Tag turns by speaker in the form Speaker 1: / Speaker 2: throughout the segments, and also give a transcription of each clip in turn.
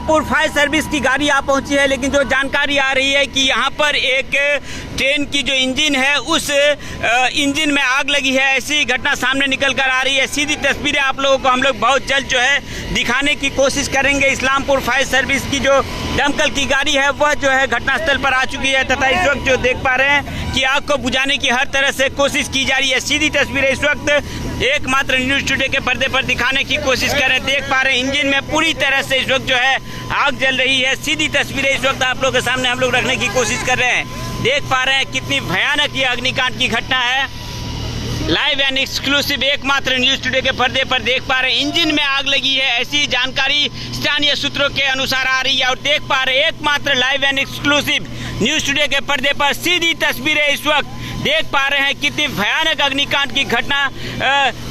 Speaker 1: Islampur fire service की गाड़ी यहाँ पहुंची है, लेकिन जो जानकारी आ रही है कि यहाँ पर एक ट्रेन की जो इंजन है उस इंजन में आग लगी है। ऐसी घटना सामने निकल कर आ रही है। सीधी तस्वीरें आप लोगों को हम लोग बहुत जल्द जो है दिखाने की कोशिश करेंगे। इस्लामपुर फायर सर्विस की जो दमकल की गाड़ी है वह जो है घटनास्थल पर आ चुकी है तथा इस वक्त जो देख पा रहे हैं कि आग को बुझाने की हर तरह से कोशिश की जा रही है। सीधी तस्वीरें इस वक्त एकमात्र न्यूज़ स्टूडियो के पर्दे पर दिखाने की कोशिश कर रहे हैं। देख पा रहे हैं इंजन में पूरी तरह से इस वक्त जो है आग जल रही है। सीधी तस्वीरें इस वक्त आप लोगों के सामने हम लोग रखने की कोशिश कर रहे हैं। देख पा रहे हैं कितनी भयानक ये अग्निकांड की घटना है। लाइव एंड एक्सक्लूसिव एकमात्र न्यूज़ स्टूडियो के पर्दे पर देख पा रहे हैं इंजन में आग लगी है, ऐसी जानकारी स्थानीय सूत्रों के अनुसार आ रही है। और देख पा रहे हैं एकमात्र live and exclusive news studio के पर्दे पर सीधी तस्वीरें इस वक्त देख पा रहे हैं कितनी भयानक अग्निकांड की घटना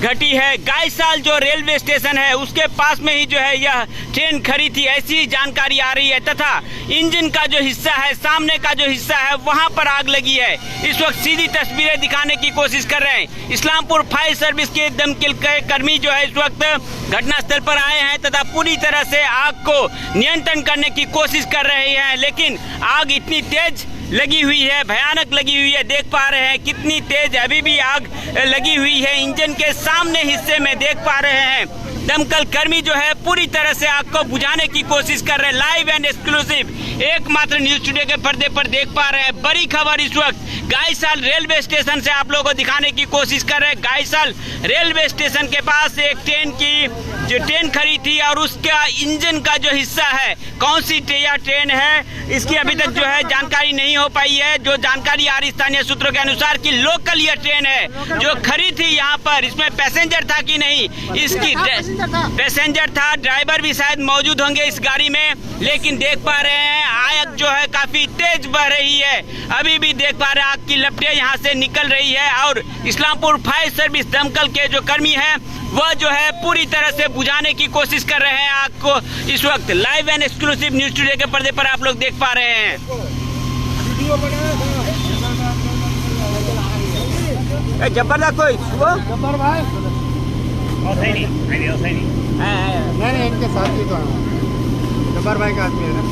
Speaker 1: घटी है। गायसाल जो रेलवे स्टेशन है उसके पास में ही जो है यह ट्रेन खड़ी थी, ऐसी जानकारी आ रही है तथा इंजन का जो हिस्सा है, सामने का जो हिस्सा है वहां पर आग लगी है। इस वक्त सीधी तस्वीरें दिखाने की कोशिश कर रहे हैं। इस्लामपुर फायर सर्विस के दमकल के कर्मी जो है इस वक्त घटनास्थल पर आए हैं तथा पूरी तरह से आग को नियंत्रण करने की कोशिश कर रहे हैं, लेकिन आग इतनी तेज लगी हुई है, भयानक लगी हुई है। देख पा रहे हैं कितनी तेज अभी भी आग लगी हुई है। इंजन के सामने हिस्से में देख पा रहे हैं दमकल कर्मी जो है पूरी तरह से आग को बुझाने की कोशिश कर रहे हैं। लाइव एंड एक्सक्लूसिव एकमात्र न्यूज़ स्टूडियो के पर्दे पर देख पा रहे हैं। बड़ी खबर इस वक्त गायसाल रेलवे स्टेशन से आप लोगों को दिखाने की कोशिश कर रहे हैं। गायसाल रेलवे स्टेशन के पास एक ट्रेन की जो ट्रेन खड़ी थी और उसका इंजन का जो हिस्सा है, कौन सी ट्रेन है इसकी अभी तक जो है जानकारी नहीं हो पाई है। जो जानकारी आ रही स्थानीय सूत्रों के अनुसार कि लोकल यह ट्रेन है जो खड़ी थी यहाँ पर, इसमें पैसेंजर था कि नहीं, इसकी पैसेंजर था, ड्राइवर भी शायद मौजूद होंगे इस गाड़ी में, लेकिन देख पा रहे हैं आग जो है काफी तेज बह रही है। अभी भी देख पा रहे हैं आग की लपटें यहाँ से निकल रही है और इस्लामपुर फायर सर्विस दमकल के जो कर्मी हैं वह जो है पूरी तरह से बुझाने की कोशिश कर रहे हैं आग को। इस वक्त live and exclusive news studio के पर्दे पर आप लोग देख पा रहे हैं। जबरदस्त कोई जब्बर भाई नहीं इनके साथ ही तो जब्बर भाई का आदमी है ना।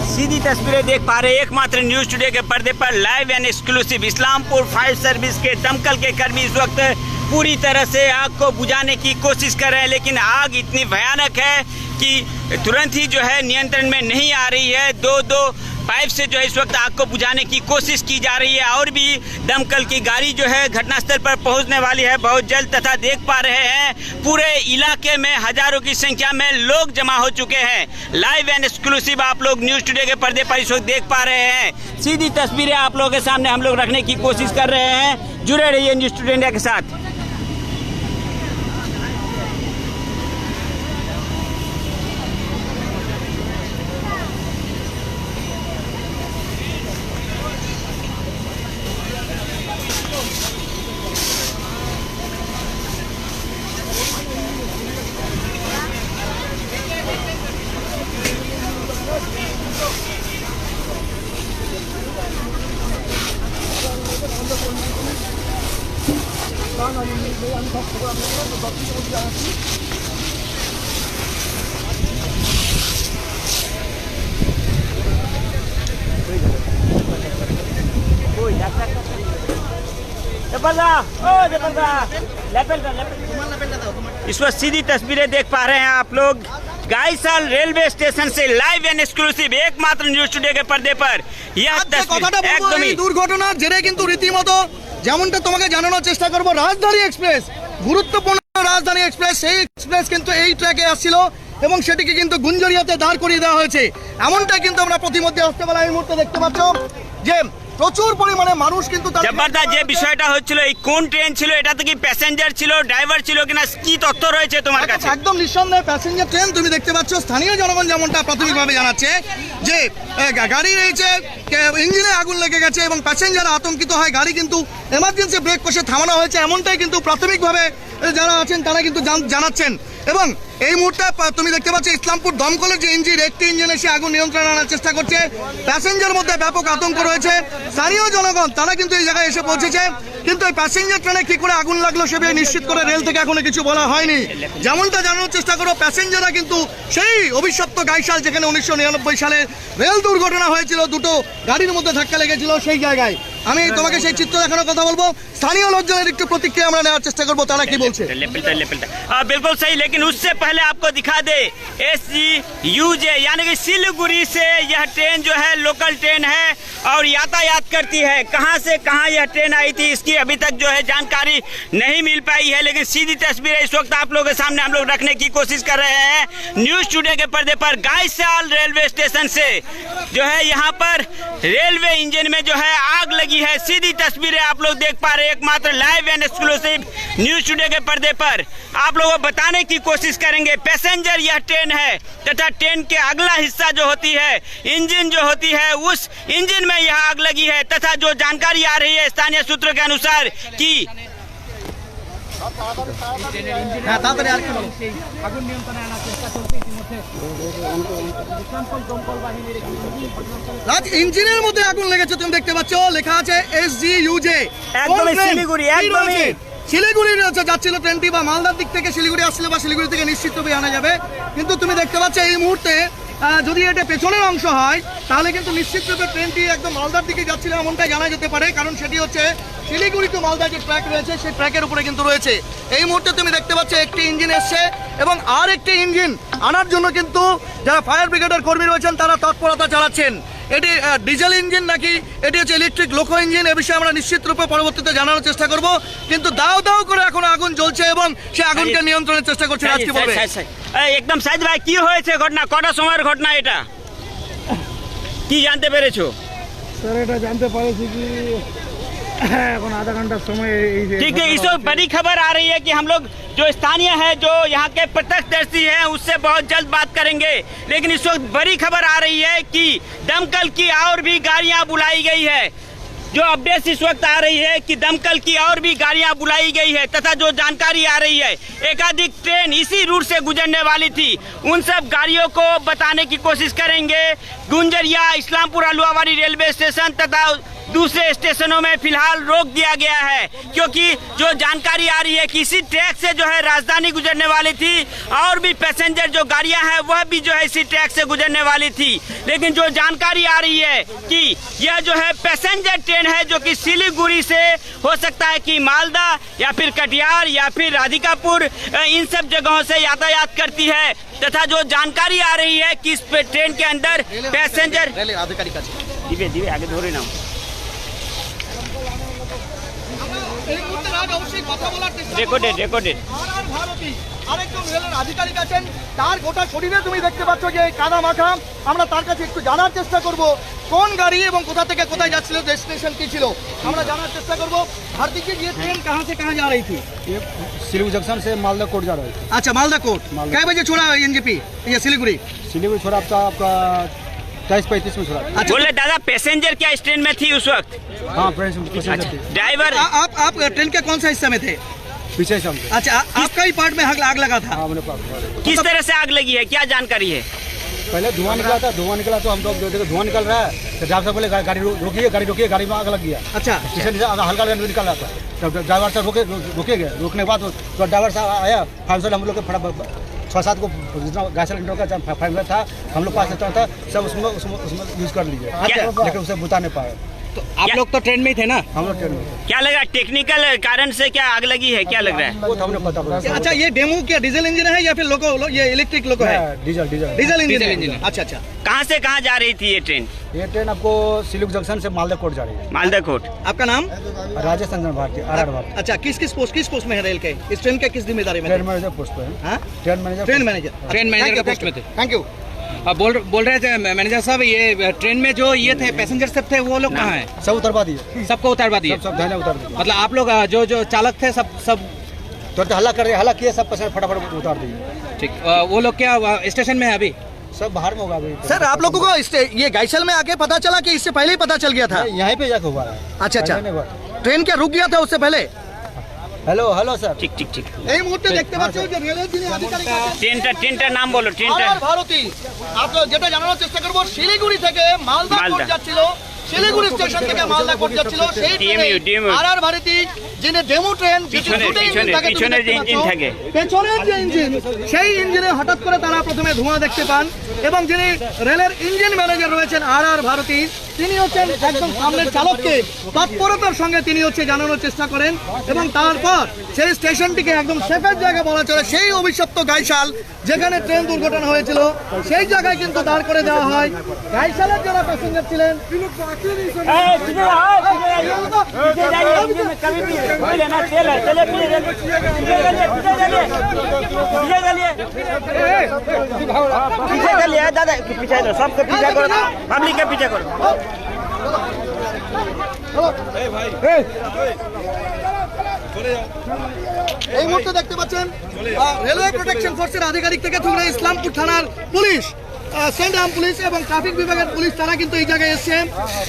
Speaker 1: सीधी तस्वीरें देख पा रहे हैं एकमात्र न्यूज़ स्टूडियो के पर्दे पर live and exclusive Islampur fire service के दमकल के कर्मी इस वक्त पूरी तरह से आग को बुझाने की कोशिश कर रहे हैं, लेकिन आग इतनी भयानक है कि तुरंत ही जो है नियंत्रण में नहीं आ रही है। दो पाइप से जो है इस वक्त आग को बुझाने की कोशिश की जा रही है और भी दमकल की गाड़ी जो है घटनास्थल पर पहुंचने वाली है बहुत जल्द। तथा देख पा रहे हैं पूरे इलाके में हजारों की संख्या में लोग जमा हो चुके हैं। लाइव एंड एक्सक्लूसिव आप लोग न्यूज़ स्टूडियो के पर्दे पर इस वक्त देख पा रहे हैं। सीधी तस्वीरें आप लोगों के सामने हम लोग रखने की कोशिश कर रहे हैं। जुड़े रहिए न्यूज़ स्टूडियो इंडिया के साथ। इस वक्त सीधी तस्वीरें देख पा रहे हैं आप लोग गायसाल रेलवे स्टेशन से लाइव एंड एक्सक्लूसिव एकमात्र न्यूज़ स्टूडियो के पर्दे पर यह तस्वीर
Speaker 2: दुर्घटनार जेरे किन्तु रीतिमतो যেমনটা তোমাকে জানানোর চেষ্টা করব রাজধানী এক্সপ্রেস গুরুত্বপূর্ণ রাজধানী এক্সপ্রেস সেই এক্সপ্রেস কিন্তু এই ট্র্যাকে আসছিল এবং সেটিকে কিন্তু গুঞ্জরিয়াতে দাঁড় করিয়ে দেওয়া হয়েছে। এমনটাই কিন্তু আমরা প্রতিমধ্যে হস্তবেলা এই মুহূর্তে দেখতে পাচ্ছ যে প্রচুর পরিমাণে মানুষ কিন্তু
Speaker 1: জবরদস্ত যে বিষয়টা হচ্ছিল এই কোন ট্রেন ছিল, এটা তো কি প্যাসেঞ্জার ছিল, ড্রাইভার ছিল কিনা, কি তথ্য রয়েছে তোমার কাছে?
Speaker 2: একদম নিঃসন্দেহে প্যাসেঞ্জার ট্রেন। তুমি দেখতে পাচ্ছ স্থানীয় জনগণ যেমনটা প্রাথমিকভাবে জানাচ্ছে যে গাড়ি রয়েছে ইঞ্জিনে আগুন লেগে গেছে এবং প্যাসেঞ্জার আতঙ্কিত হয়। গাড়ি কিন্তু এমার্জেন্সি ব্রেক কষে থামানো হয়েছে, এমনটাই কিন্তু প্রাথমিকভাবে যারা আছেন তারা কিন্তু জানাচ্ছেন। এবং এই মুহূর্তে তুমি দেখতে পাচ্ছ ইসলামপুর দমকলের যে ইঞ্জিন, একটি ইঞ্জিন এসে আগুন নিয়ন্ত্রণে আনার চেষ্টা করছে। প্যাসেঞ্জার মধ্যে ব্যাপক আতঙ্ক রয়েছে। স্থানীয় জনগণ তারা কিন্তু এই জায়গায় এসে পৌঁছেছে, কিন্তু এই প্যাসেঞ্জার ট্রেনে কি করে আগুন লাগলো সে বিষয়ে নিশ্চিত করে রেল থেকে এখনো কিছু বলা হয়নি। যেমনটা জানানোর চেষ্টা করো, প্যাসেঞ্জাররা কিন্তু সেই অভিশপ্ত গাইশাল যেখানে 1999 সালে রেল দুর্ঘটনা হয়েছিল, দুটো গাড়ির মধ্যে ধাক্কা লেগেছিল, সেই জায়গায় আমি তোমাকে সেই চিত্র দেখানোর কথা বলবো। স্থানীয় লোকজনের একটু প্রতিক্রিয়া আমরা নেওয়ার চেষ্টা করবো, তারা কি বলছে।
Speaker 1: बिल्कुल सही, लेकिन उससे पहले आपको दिखा दे SGUJ यानी कि सिलीगुड़ी से यह ट्रेन जो है लोकल ट्रेन है और यातायात करती है। कहां से कहां यह ट्रेन आई थी इसकी अभी तक जो है जानकारी नहीं मिल पाई है, लेकिन सीधी तस्वीरें इस वक्त आप लोगों के सामने हम लोग रखने की कोशिश कर रहे हैं न्यूज स्टूडियो के पर्दे पर। गायसाल रेलवे स्टेशन से जो है यहाँ पर रेलवे इंजन में जो है आग लगी है। सीधी तस्वीरें आप लोग देख पा रहे हैं, एकमात्र live and exclusive news studio के पर्दे पर आप लोगों को बताने की कोशिश करेंगे। पैसेंजर यह ट्रेन है तथा ट्रेन के अगला हिस्सा जो होती है, इंजन जो होती है, उस इंजन में यह आग लगी है तथा जो जानकारी आ रही है स्थानीय सूत्रों के अनुसार कि
Speaker 2: রাজ ইঞ্জিনের মধ্যে আগুন লেগেছে, তুমি দেখতে পাচ্ছ লেখা আছে SGUJ।
Speaker 1: একদমই শিলিগুড়ি, একদমই
Speaker 2: শিলিগুড়ি যাচ্ছিল ট্রেনটি, বা মালদার দিক থেকে শিলিগুড়ি আসছিল, বা শিলিগুড়ি থেকে নিশ্চিতভাবে আনা যাবে। কিন্তু তুমি দেখতে পাচ্ছ এই মুহূর্তে যদি এটা পেছনের অংশ হয় তাহলে কিন্তু নিশ্চিতভাবে ট্রেনটি একদম মালদার দিকে যাচ্ছিল এমনটাই জানা যেতে পারে, কারণ সেটি হচ্ছে শিলিগুড়ি টু মালদা যে ট্র্যাক রয়েছে সেই ট্র্যাকের উপরে কিন্তু রয়েছে। এই মুহূর্তে তুমি দেখতে পাচ্ছ একটি ইঞ্জিন এসছে এবং আর একটি ইঞ্জিন আনার জন্য কিন্তু যারা ফায়ার ব্রিগেডের কর্মী রয়েছেন তারা তৎপরতা চালাচ্ছেন। এটি ডিজেল ইঞ্জিন নাকি এটি হচ্ছে ইলেকট্রিক লোকো ইঞ্জিন, এ বিষয়ে আমরা নিশ্চিত রূপে পরবর্তীতে জানানোর চেষ্টা করব। কিন্তু দাও দাও করে এখন আগুন জ্বলছে এবং সে আগুনকে নিয়ন্ত্রণের চেষ্টা করছে। আজকে বলবে
Speaker 1: একদম সাইদ ভাই কি হয়েছে ঘটনা, কটা সময়ের ঘটনা এটা কি জানতে পেরেছো?
Speaker 3: স্যার এটা জানতে পারছি কি এখন आधा घंटा समय
Speaker 1: ठीक है। इस वक्त बड़ी खबर आ रही है कि हम लोग जो स्थानीय है, जो यहाँ के प्रत्यक्षदर्शी हैं, उससे बहुत जल्द बात करेंगे, लेकिन इस वक्त बड़ी खबर आ रही है कि दमकल की और भी गाड़ियाँ बुलाई गई है। जो अपडेट इस वक्त आ रही है कि दमकल की और भी गाड़ियां बुलाई गई है तथा जो जानकारी आ रही है एकाधिक ट्रेन इसी रूट से गुजरने वाली थी, उन सब गाड़ियों को बताने की कोशिश करेंगे। गुंजरिया, इस्लामपुर आलुवावाड़ी रेलवे स्टेशन तथा दूसरे स्टेशनों में फिलहाल रोक दिया गया है, क्योंकि जो जानकारी आ रही है कि इसी ट्रैक से जो है राजधानी गुजरने वाली थी और भी पैसेंजर जो गाड़ियां हैं वह भी जो है इसी ट्रैक से गुजरने वाली थी। लेकिन जो जानकारी आ रही है कि यह जो है पैसेंजर ट्रेन है जो कि सिलीगुड़ी से हो सकता है कि मालदा या फिर कटिहार या फिर राधिकापुर इन सब जगहों से यातायात करती है, तथा जो जानकारी आ रही है कि इस ट्रेन के अंदर पैसेंजर आगे धोरे ना রেকর্ডেড
Speaker 2: আরেকজন রেলের আধিকারিক আছেন, তার গোটা শরীরে তুমি দেখতে পাচ্ছ যে কাদা মাখা। আমরা তার কাছে একটু জানার চেষ্টা করব কোন গাড়ি এবং কোথা থেকে কোথায় যাচ্ছিল, ডেস্টিনেশন কি ছিল, আমরা জানার চেষ্টা করব। हार्दिक जी, ये ट्रेन कहाँ से कहाँ जा रही थी?
Speaker 3: ये सिलीगुड़ी जंक्शन से मालदा कोर्ट जा रहा है।
Speaker 2: अच्छा, मालदा कोर्ट कै बजे छोड़ा NJP ये सिलीगुड़ी?
Speaker 3: सिलीगुड़ी छोड़ा आपका 23:35 में छोड़ा।
Speaker 2: अच्छा,
Speaker 1: बोले दादा पैसेंजर क्या इस ट्रेन में थी उस वक्त?
Speaker 3: हाँ, पैसेंजर थी।
Speaker 1: ड्राइवर
Speaker 2: आप ट्रेन के कौन सा हिस्से में थे?
Speaker 3: पीछे से हम थे।
Speaker 2: अच्छा, आपका ही पार्ट में आग लगा था?
Speaker 3: हाँ, हमने पास
Speaker 1: किस तरह से आग लगी है, क्या जानकारी है?
Speaker 3: पहले धुआं निकला था, तो हम लोग देखो धुआं निकल रहा है, तो ड्राइवर साहब बोले गाड़ी रोकिए, गाड़ी में आग लग गया।
Speaker 2: अच्छा,
Speaker 3: स्टेशन से हल्का निकल रहा था, तब ड्राइवर साहब रोके गए। रोकने के बाद तो ड्राइवर साहब आया, फाइव हम लोग के 6-7 को जितना गैस सिलेंडर का फाइव था हम लोग पास था सब उसमें यूज कर लीजिए, लेकिन उसे बुता नहीं पाए।
Speaker 2: तो आप लोग तो ट्रेन में ही थे ना?
Speaker 3: हम लोग ट्रेन में।
Speaker 1: क्या लग रहा है टेक्निकल कारण से क्या आग लगी है, क्या लग रहा है?
Speaker 3: वो तो हमने पता पड़ा।
Speaker 2: अच्छा, ये डेमो क्या डीजल इंजन है या फिर लोको, ये इलेक्ट्रिक लोको है?
Speaker 3: Diesel
Speaker 2: engine. अच्छा,
Speaker 1: कहाँ से कहाँ जा रही थी ये ट्रेन?
Speaker 3: ये ट्रेन आपको सिलीगुड़ी जंक्शन से मालदा कोर्ट जा रही है।
Speaker 1: मालदा कोर्ट।
Speaker 2: आपका नाम?
Speaker 3: राजेश रंजन भारती, RR भारती।
Speaker 2: अच्छा, किस पोस्ट में है रेल के? इस ट्रेन के किस जिम्मेदारी में?
Speaker 3: ट्रेन मैनेजर पोस्ट पे है।
Speaker 2: हाँ,
Speaker 3: ट्रेन
Speaker 2: मैनेजर के पोस्ट में थे। Thank you.
Speaker 4: बोल रहे थे मैनेजर साहब, ये ट्रेन में जो ये थे पैसेंजर सब थे, वो लोग कहाँ हैं?
Speaker 3: सब उतरवा दिए,
Speaker 4: सबको उतारवा दिए?
Speaker 3: सब धैर्य उतार दिए।
Speaker 4: मतलब आप लोग जो चालक थे सब
Speaker 3: तो हल्ला कर रहे, हल्ला किए, सब पैसेंजर फटाफट उतार दिए।
Speaker 4: ठीक। वो लोग क्या स्टेशन में है अभी?
Speaker 3: सब बाहर में होगा अभी।
Speaker 2: सर, आप लोगों को ये गायसल में आके पता चला कि इससे पहले ही पता चल गया था?
Speaker 3: यहीं पे जाके हुआ है।
Speaker 2: अच्छा, ट्रेन क्या रुक गया था उससे पहले?
Speaker 3: हेलो हेलो सर
Speaker 1: ठीक ठीक ठीक
Speaker 2: এই মুহূর্তে দেখতে পাচ্ছ যে রেলের যিনি আধিকারিক আছেন
Speaker 1: ट्रेन नाम बोलो ट्रेन
Speaker 2: আর ভারতী আপনারা যেটা জানানোর চেষ্টা করব শিলিগুড়ি থেকে মালদা কোর্ট
Speaker 1: মালদা।
Speaker 2: যাচ্ছিল শিলিগুড়ি স্টেশন থেকে মালদা কোর্ট যাচ্ছিল সেই
Speaker 1: DMU
Speaker 2: আর ভারতী যিনি ডেমো ট্রেন
Speaker 1: পিছনের যে ইঞ্জিন থাকে
Speaker 2: পেছনের যে ইঞ্জিন সেই ইঞ্জিনে হঠাৎ করে তারা প্রথমে ধোঁয়া দেখতে পান এবং যিনি রেলের ইঞ্জিন ম্যানেজার রয়েছেন আর ভারতী তিনি হচ্ছেন একদম সামনের চালককে তৎপরতার সঙ্গে তিনি হচ্ছে জানানোর চেষ্টা করেন এবং তারপর সেই স্টেশনটিকে একদম সেফের জায়গা বলা চলে সেই অভিশপ্ত গাইশাল যেখানে ট্রেন দুর্ঘটনা হয়েছিল সেই জায়গায় কিন্তু দাঁড় করে দেওয়া হয় গাইশালের যারা প্যাসেঞ্জার ছিলেন
Speaker 1: दादा पीछे करो सबको पीछे करो पब्लिक के पीछे करो
Speaker 2: এই মুহূর্তে দেখতে পাচ্ছেন রেলওয়ে প্রোটেকশন ফোর্সের আধিকারিক থেকে শুরু করে ইসলামপুর থানার পুলিশ সেন্ট আর্ম পুলিশ এবং ট্রাফিক বিভাগের পুলিশ তারা কিন্তু এই জায়গায় এসেছেন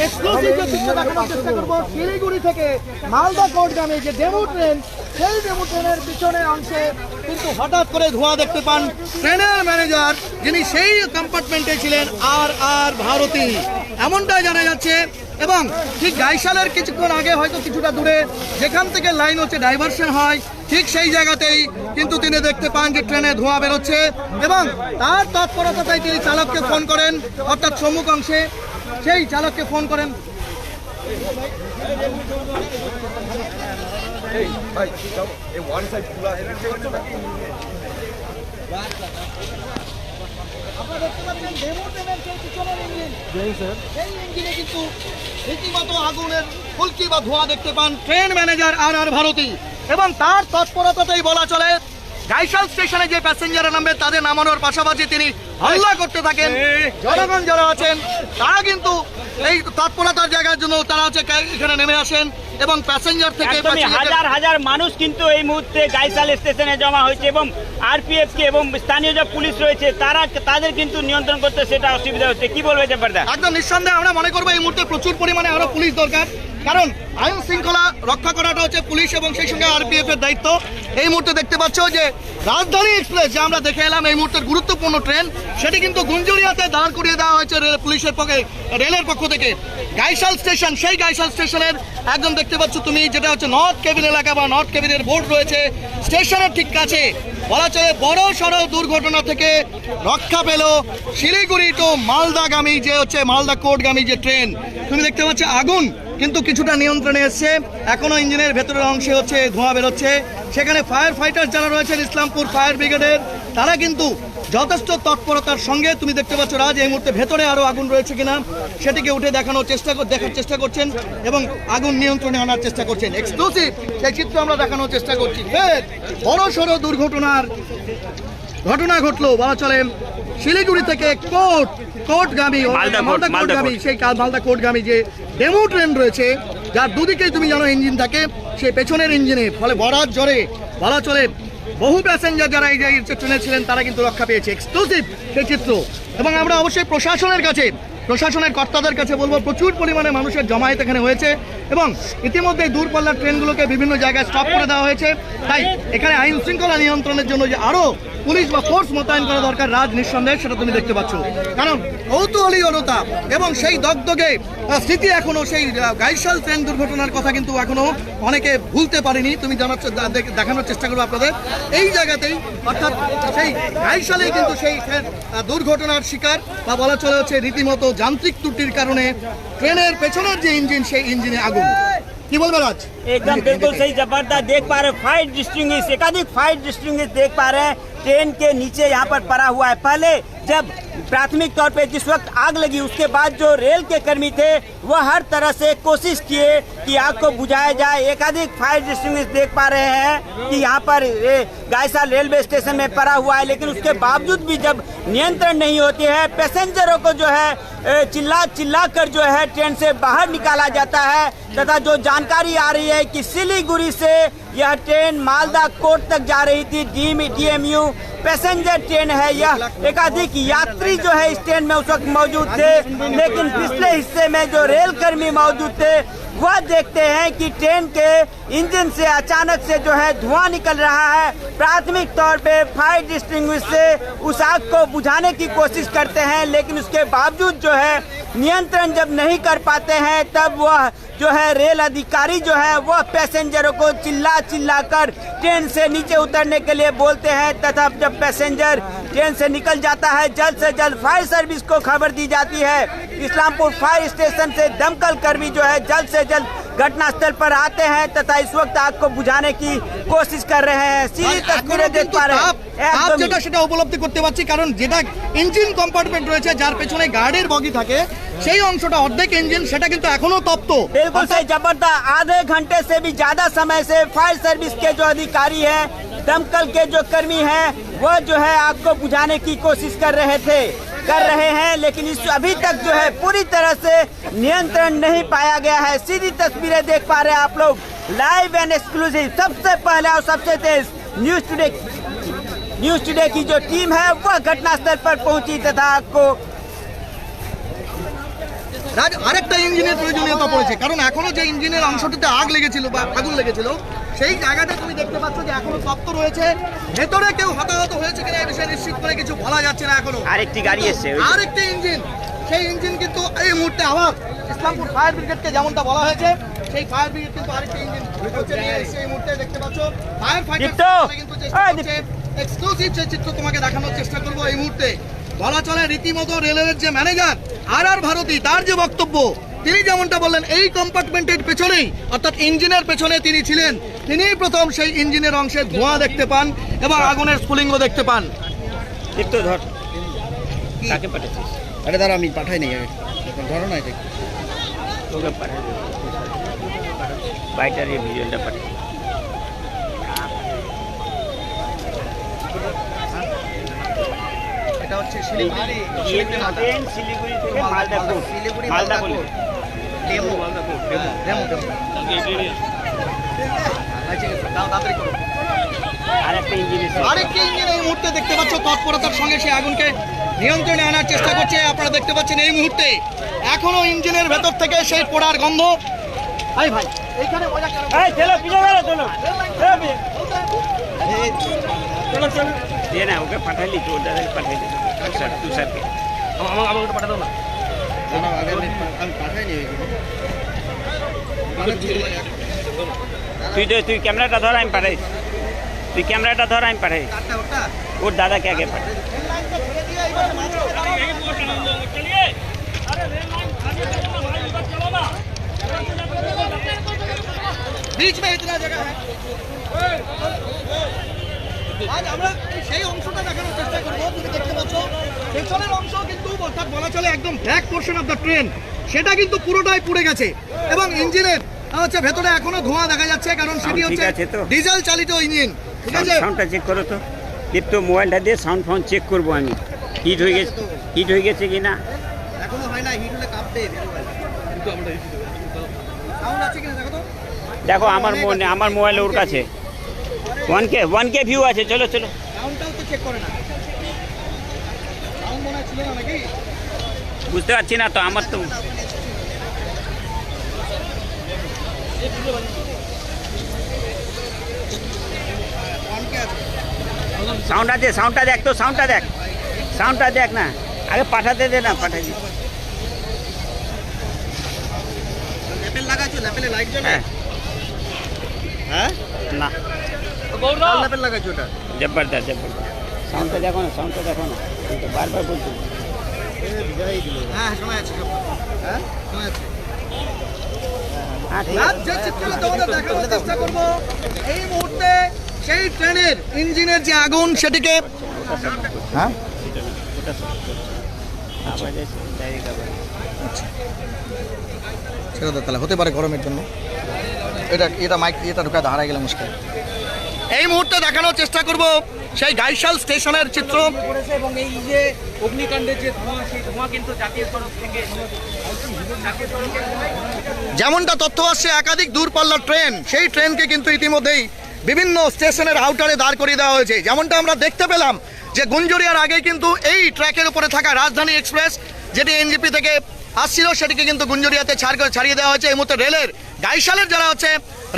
Speaker 2: এক্সক্লুসিভ যে চিত্র দেখানোর চেষ্টা করবো শিলিগুড়ি থেকে মালদা কোর্টগামী যে ডেমো ট্রেন সেই ডেমো ট্রেনের পিছনের অংশে কিন্তু হঠাৎ করে ধোঁয়া দেখতে পান ট্রেনের ম্যানেজার যিনি সেই কম্পার্টমেন্টে ছিলেন আর ভারতী এমনটাই জানা যাচ্ছে এবং ঠিক গাইশালের কিছুক্ষণ আগে হয়তো কিছুটা দূরে যেখান থেকে লাইন হচ্ছে ডাইভারশন হয় ঠিক সেই জায়গাতেই কিন্তু তিনি দেখতে পান যে ট্রেনে ধোঁয়া বেরোচ্ছে এবং তার তৎপরতায় তিনি চালককে ফোন করেন অর্থাৎ সম্মুখ অংশে সেই চালককে ফোন করেন আপনারা দেখতে পাচ্ছেন ডেমো ট্রেনের সেই পিছনের ইঞ্জিন সেই ইঞ্জিনে কিন্তু রীতিমতো আগুনের ফুলকি বা ধোঁয়া দেখতে পান ট্রেন ম্যানেজার আর ভারতী এবং তার তৎপরতাতেই বলা চলে গাইশাল স্টেশনে যে প্যাসেঞ্জাররা নামবে তাদের নামানোর পাশাপাশি তিনি হাল্লা করতে থাকেন জনগণ যারা আছেন তারা কিন্তু এই তৎপরতার জায়গার জন্য তারা হচ্ছে এখানে নেমে আসেন এবং প্যাসেঞ্জার থেকে
Speaker 1: একদমই হাজার হাজার মানুষ কিন্তু এই মুহূর্তে গাইশাল স্টেশনে জমা হয়েছে এবং আরপিএফ কে এবং স্থানীয় যে পুলিশ রয়েছে তাদের কিন্তু নিয়ন্ত্রণ করতে সেটা অসুবিধা হচ্ছে কি বলবে জব্বারদা
Speaker 2: একদম নিঃসন্দেহে আমরা মনে করবো এই মুহূর্তে প্রচুর পরিমাণে আরো পুলিশ দরকার কারণ আইন শৃঙ্খলা রক্ষা করাটা হচ্ছে পুলিশ এবং সেই সঙ্গে আরপিএফ এর দায়িত্ব এই মুহূর্তে দেখতে পাচ্ছ যে রাজধানী এক্সপ্রেস যে আমরা দেখে এলাম এই মুহূর্তের গুরুত্বপূর্ণ ট্রেন সেটি কিন্তু গুঞ্জুরিয়াতে দাঁড় করিয়ে দেওয়া হয়েছে পুলিশের রেলের পক্ষ থেকে গাইশাল স্টেশন সেই গাইশাল স্টেশনের একদম দেখতে পাচ্ছ তুমি যেটা হচ্ছে নর্থ কেবিন এলাকা বা নর্থ কেবিনের বোর্ড রয়েছে স্টেশনের ঠিক কাছে বলা চলে বড় সড়ো দুর্ঘটনা থেকে রক্ষা পেল শিলিগুড়ি টু মালদাগামী যে হচ্ছে মালদা কোর্টগামী যে ট্রেন তুমি দেখতে পাচ্ছ আগুন কিন্তু কিছুটা নিয়ন্ত্রণে এসছে এখনো ইঞ্জিনের ভেতরের অংশে হচ্ছে ধোঁয়া বেরোচ্ছে সেখানে ফায়ার ফাইটার যারা রয়েছেন ইসলামপুর ফায়ার ব্রিগেডের তারা কিন্তু যথেষ্ট তৎপরতার সঙ্গে তুমি দেখতে পাচ্ছ রাজ এই মুহূর্তে ভেতরে আরো আগুন রয়েছে কিনা সেটিকে উঠে দেখার চেষ্টা করছেন এবং আগুন নিয়ন্ত্রণে আনার চেষ্টা করছেন এক্সক্লুসিভ সেই চিত্র আমরা দেখানোর চেষ্টা করছি ফের বড় সড়ো ঘটনা ঘটলো বলা চলে শিলিগুড়ি থেকে কোর্টগামী সেই মালদা কোর্টগামী যে ডেমো ট্রেন রয়েছে যার দুদিকেই তুমি জানো ইঞ্জিন থাকে সেই পেছনের ইঞ্জিনে ফলে বরাত জোরে বলা চলে বহু প্যাসেঞ্জার যারা এই যে ট্রেনে ছিলেন তারা কিন্তু রক্ষা পেয়েছে এক্সক্লুসিভ সেই চিত্র এবং আমরা অবশ্যই প্রশাসনের কর্তাদের কাছে বলবো প্রচুর পরিমাণে মানুষের জমায়েত এখানে হয়েছে এবং ইতিমধ্যে দূরপাল্লার ট্রেনগুলোকে বিভিন্ন জায়গায় স্টপ করে দেওয়া হয়েছে তাই এখানে আইন শৃঙ্খলা নিয়ন্ত্রণের জন্য যে আরো পুলিশ বা ফোর্স মোতায়েন করা দরকার রাজ নিঃসন্দেহে সেটা তুমি দেখতে পাচ্ছ কারণ কৌতূহলীয়তা এবং সেই দগদগে স্মৃতি এখনো সেই গাইশাল ট্রেন দুর্ঘটনার কথা কিন্তু এখনো অনেকে ভুলতে পারেনি তুমি দেখানোর চেষ্টা করবো আপনাদের এই জায়গাতেই অর্থাৎ সেই গাইশালেই কিন্তু সেই দুর্ঘটনার শিকার বা বলা চলে হচ্ছে রীতিমতো যান্ত্রিক ত্রুটির কারণে ট্রেনের পেছনের যে ইঞ্জিন সেই ইঞ্জিনে আগুন কি বলবে রাজ
Speaker 1: एकदम बिल्कुल सही जबरदस्त देख पा रहे फाइट डिस्टिंग्विश एकाधिक फाइट डिस्टिंग्विश देख पा रहे हैं ट्रेन के नीचे यहाँ पर पड़ा हुआ है पहले जब प्राथमिक तौर पे जिस वक्त आग लगी उसके बाद जो रेल के कर्मी थे वह हर तरह से कोशिश किए कि आग को बुझाया जाए एकाधिक फायर डिस्टिंग्विश देख पा रहे हैं कि यहाँ पर गायसाल रेलवे स्टेशन में पड़ा हुआ है लेकिन उसके बावजूद भी जब नियंत्रण नहीं होती है पैसेंजरों को जो है चिल्ला कर जो है ट्रेन से बाहर निकाला जाता है तथा जो जानकारी आ रही है कि सिलीगुड़ी से यह ट्रेन मालदा कोर्ट तक जा रही थी DMU पैसेंजर ट्रेन है यह एकाधिक यात्री जो है इस ट्रेन में उस वक्त मौजूद थे लेकिन पिछले हिस्से में जो रेल कर्मी मौजूद थे वह देखते हैं कि ट्रेन के इंजन से अचानक से जो है धुआं निकल रहा है। प्राथमिक तौर पे फायर डिस्टिंग्विश से उस आग को बुझाने की कोशिश करते हैं, लेकिन उसके बावजूद जो है नियंत्रण जब नहीं कर पाते हैं, तब वह जो है रेल अधिकारी जो है वह पैसेंजरों को चिल्ला कर ट्रेन से नीचे उतरने के लिए बोलते हैं, तथा जब पैसेंजर ट्रेन से निकल जाता है जल्द से जल्द फायर सर्विस को खबर दी जाती है। इस्लामपुर फायर स्टेशन से दमकल कर्मी जो है जल्द से जल्द घटनास्थल पर आते हैं तथा इस वक्त आग को बुझाने की कोशिश कर रहे हैं। सीधी तस्वीरें देख पा रहे हैं।
Speaker 2: আপ যেটা সেটা উপলব্ধি করতে পারছি, কারণ যেটা ইঞ্জিন কম্পার্টমেন্ট রয়েছে যার পেছনে গার্ডের বগি থাকে সেই অংশটা অর্ধেক ইঞ্জিন, সেটা কিন্তু এখনো তপ্ত।
Speaker 1: बिल्कुल सही, जबरदस्त। आधे घंटे से भी ज्यादा समय से फायर सर्विस के जो अधिकारी हैं, दमकल के जो कर्मी हैं, वह जो है आग को बुझाने की कोशिश कर रहे हैं, लेकिन इस अभी तक जो है पूरी तरह से नियंत्रण नहीं पाया गया है। सीधी तस्वीरें देख पा रहे हैं आप लोग, लाइव एंड एक्सक्लूसिव, सबसे पहले और सबसे तेज न्यूज टुडे की जो टीम है वह घटनास्थल पर पहुंची तथा आग को
Speaker 2: রাজ আরেকটা ইঞ্জিনের প্রয়োজনীয়তা পড়েছে, কারণ এখনো যে ইঞ্জিনের অংশটিতে আগ লেগেছিল বা আগুন লেগেছিল সেই জায়গাটা তুমি দেখতে পাচ্ছ যে এখনো তপ্ত রয়েছে। ভেতরে কেউ হতাহত হয়েছে কিনা এই বিষয়ে নিশ্চিত করে কিছু বলা যাচ্ছে না এখনো।
Speaker 1: আরেকটি গাড়ি এসছে,
Speaker 2: আরেকটি ইঞ্জিন, সেই ইঞ্জিন কিন্তু এই মুহূর্তে আবার ইসলামপুর ফায়ার ব্রিগেডকে যেমনটা বলা হয়েছে, সেই ফায়ার ব্রিগেড কিন্তু আরেকটি ইঞ্জিন নিয়ে এসছে এই মুহূর্তে দেখতে পাচ্ছ। ফায়ার ফাইটার কিন্তু চেষ্টা করছে, এক্সক্লুসিভ সেই চিত্র তোমাকে দেখানোর চেষ্টা করবো এই মুহূর্তে। বলা চলে রীতিমতো রেলওয়ের যে ম্যানেজার আর ভারতী, তার যে বক্তব্য, তিনি যেমনটা বললেন এই কম্পার্টমেন্টের পেছনেই অর্থাৎ ইঞ্জিনের পেছনে তিনি ছিলেন, তিনিই প্রথম সেই ইঞ্জিনের অংশে ধোঁয়া দেখতে পান এবং আগুনের স্ফুলিঙ্গ দেখতে পান।
Speaker 1: একটু ধর কাকে পাঠাচ্ছিস?
Speaker 3: আরে দাঁড়া, আমি পাঠাই নি, ধরো না এটা।
Speaker 1: তোকে পাঠাই বাইটার এই ভিডিওটা পাঠাই।
Speaker 2: এটা হচ্ছে শিলিগুড়ি
Speaker 1: ট্রেন শিলিগুড়ি থেকে মালদাপুর, মালদাপুর
Speaker 2: ডেমো তাড়াতাড়ি করো।
Speaker 1: আরেকটা ইঞ্জিন এসে
Speaker 2: আরেকটি ইঞ্জিন এই মুহূর্তে দেখতে পাচ্ছ তৎপরতার সঙ্গে সে আগুনকে নিয়ন্ত্রণে আনার চেষ্টা করছে। আপনারা দেখতে পাচ্ছেন এই মুহূর্তে এখনো ইঞ্জিনের ভেতর থেকে সেই পোড়ার গন্ধ। ভাই এইখানে মজা করো,
Speaker 1: এই চলো পিছনে গেলো, চলো চলো দে না, ওকে পাঠাইলি তো, ওর দাদাকে পাঠাইলি তুষারকে।
Speaker 3: আমাকে ওটা পাঠা দাও না। আমি পাঠাই নি।
Speaker 1: তুই ক্যামেরাটা ধর, আমি পাঠাই। তুই ক্যামেরাটা ধর, আমি পাঠাই। ওর দাদাকে আগে পাঠাই।
Speaker 2: बीच में इतना जगह है। আজ আমরা সেই অংশটা দেখানোর চেষ্টা করবো। তুমি দেখতে পাচ্ছ পেছনের অংশ কিন্তু অর্থাৎ বলা চলে একদম back portion of the train, সেটা কিন্তু পুরোটাই পুড়ে গেছে এবং ইঞ্জিনের হচ্ছে ভেতরে এখনো ধোঁয়া দেখা যাচ্ছে, কারণ সেটি হচ্ছে ডিজেল চালিত ইঞ্জিন। ঠিক আছে,
Speaker 1: সাউন্ডটা চেক করো তো দীপ্ত, মোবাইলটা দিয়ে সাউন্ড ফাউন্ড চেক করবো আমি, হিট হয়ে গেছে কি না।
Speaker 2: এখনো হয় না, হিট হলে কাঁপবে। সাউন্ড আছে কিনা দেখো তো।
Speaker 1: দেখো আমার মোবাইলে ওর কাছে 1K ভিউ আছে। চলো
Speaker 2: সাউন্ডটাও তো চেক করে না, সাউন্ড মনে হয় ছিল না নাকি?
Speaker 1: বুঝতে পারছি না তো, আমার তো সাউন্ড আছে। সাউন্ডটা দেখ তো, সাউন্ডটা দেখ না, আগে পাঠাতে দে না, পাঠাই দি।
Speaker 2: ল্যাপেল লাগাইছো, ল্যাপেলে লাইট জ্বলে?
Speaker 1: হ্যাঁ
Speaker 2: হ্যাঁ
Speaker 1: না,
Speaker 2: ল্যাপেল লাগাইছো ওটা?
Speaker 1: জবরদস্ত। সাউন্ডটা দেখো না, আমি তো বারবার বলছি।
Speaker 2: হ্যাঁ শোনা যাচ্ছে, হ্যাঁ শোনা যাচ্ছে।
Speaker 1: হ্যাঁ ঠিক
Speaker 2: আজ
Speaker 1: আছে।
Speaker 2: যে চিত্রটা তোমাদের দেখানোর চেষ্টা করবো এই মুহূর্তে সেই ট্রেনের ইঞ্জিনের যে আগুন সেটিকে, হ্যাঁ সেটা তো তাহলে হতে পারে গরমের জন্য। এটা মাইক এটা ঢুকা হারাই গেলে মুশকিল। এই মুহূর্তে দেখানোর চেষ্টা করব সেই গাইশাল স্টেশনের চিত্র।
Speaker 4: এবং এই যে অগ্নিকাণ্ডের যে ধোঁয়া, সেই ধোঁয়া কিন্তু জাতীয় সড়ক থেকে
Speaker 2: যেমনটা তথ্য আসছে, একাধিক দূরপাল্লার ট্রেন, সেই ট্রেনকে কিন্তু ইতিমধ্যেই বিভিন্ন স্টেশনের আউটারে দাঁড় করিয়ে দেওয়া হয়েছে। যেমনটা আমরা দেখতে পেলাম যে গুঞ্জরিয়ার আগে কিন্তু এই ট্র্যাকের উপরে থাকা রাজধানী এক্সপ্রেস যেটি এনজেপি থেকে আসছিল সেটিকে কিন্তু গুঞ্জরিয়াতে ছাড়িয়ে দেওয়া হয়েছে। এই মুহূর্তে রেলের গাইশালের যারা হচ্ছে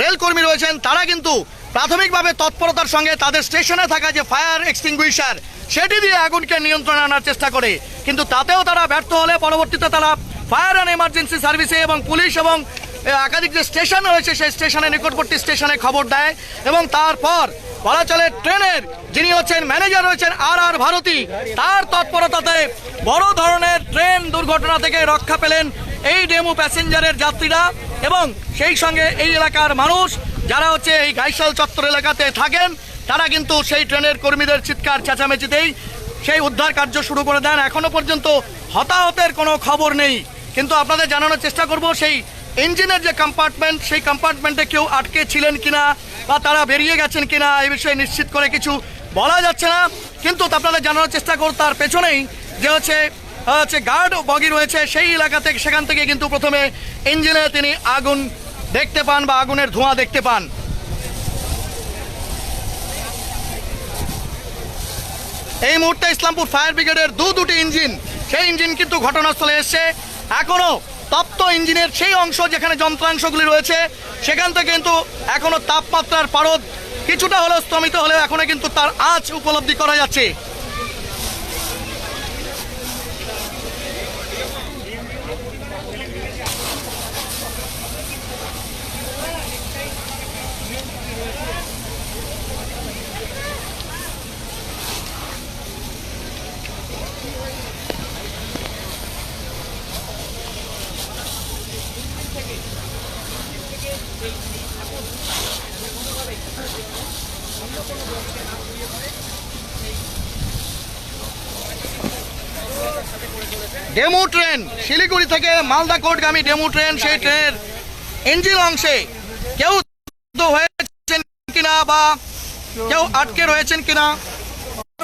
Speaker 2: রেলকর্মী রয়েছেন তারা কিন্তু প্রাথমিকভাবে তৎপরতার সঙ্গে তাদের স্টেশনে থাকা যে ফায়ার এক্সটিংগুইশার সেটি দিয়ে আগুনকে নিয়ন্ত্রণে আনার চেষ্টা করে, কিন্তু তাতেও তারা ব্যর্থ হলে পরবর্তীতে তারা ফায়ার অ্যান্ড এমার্জেন্সি সার্ভিসে এবং পুলিশ এবং একাধিক যে স্টেশন রয়েছে সেই স্টেশনে নিকটবর্তী স্টেশনে খবর দেয় এবং তারপর বলা চলে ট্রেনের যিনি হচ্ছেন ম্যানেজার রয়েছেন আর ভারতী, তার তৎপরতাতে বড় ধরনের ট্রেন দুর্ঘটনা থেকে রক্ষা পেলেন এই ডেমু প্যাসেঞ্জারের যাত্রীরা এবং সেই সঙ্গে এই এলাকার মানুষ যারা হচ্ছে এই গাইশাল চত্বর এলাকাতে থাকেন তারা কিন্তু সেই ট্রেনের কর্মীদের চিৎকার চেঁচামেচিতেই সেই উদ্ধার কার্য শুরু করে দেন। এখনো পর্যন্ত হতাহতের কোনো খবর নেই, কিন্তু আপনাদের জানানোর চেষ্টা করব সেই ইঞ্জিনের যে কম্পার্টমেন্ট সেই কম্পার্টমেন্টে কেউ আটকে ছিলেন কিনা বা তারা বেরিয়ে গেছেন কিনা এই বিষয়ে নিশ্চিত করে কিছু বলা যাচ্ছে না, কিন্তু আপনাদের জানানোর চেষ্টা করব তার পেছনেই যে হচ্ছে গার্ড বগি রয়েছে সেই এলাকা থেকে, সেখান থেকে কিন্তু প্রথমে ইঞ্জিনে তিনি আগুন দেখতে পান বা আগুনের ধোঁয়া দেখতে পান। এই মুহূর্তে ইসলামপুর ফায়ার ব্রিগেডের দুটি ইঞ্জিন সেই ইঞ্জিন কিন্তু ঘটনাস্থলে এসছে। এখনো তপ্ত ইঞ্জিনের সেই অংশ যেখানে যন্ত্রাংশগুলি রয়েছে সেখান থেকে কিন্তু এখনো তাপমাত্রার পারদ কিছুটা হলেও স্তমিত হলেও এখনো কিন্তু তার আঁচ উপলব্ধি করা যাচ্ছে। ডেমু ট্রেন শিলিগুড়ি থেকে মালদা কোর্টগামী ডেমু ট্রেন, সেই ট্রেনের ইঞ্জিন অংশে কেউ হয়েছেন কিনা বা কেউ আটকে রয়েছেন কিনা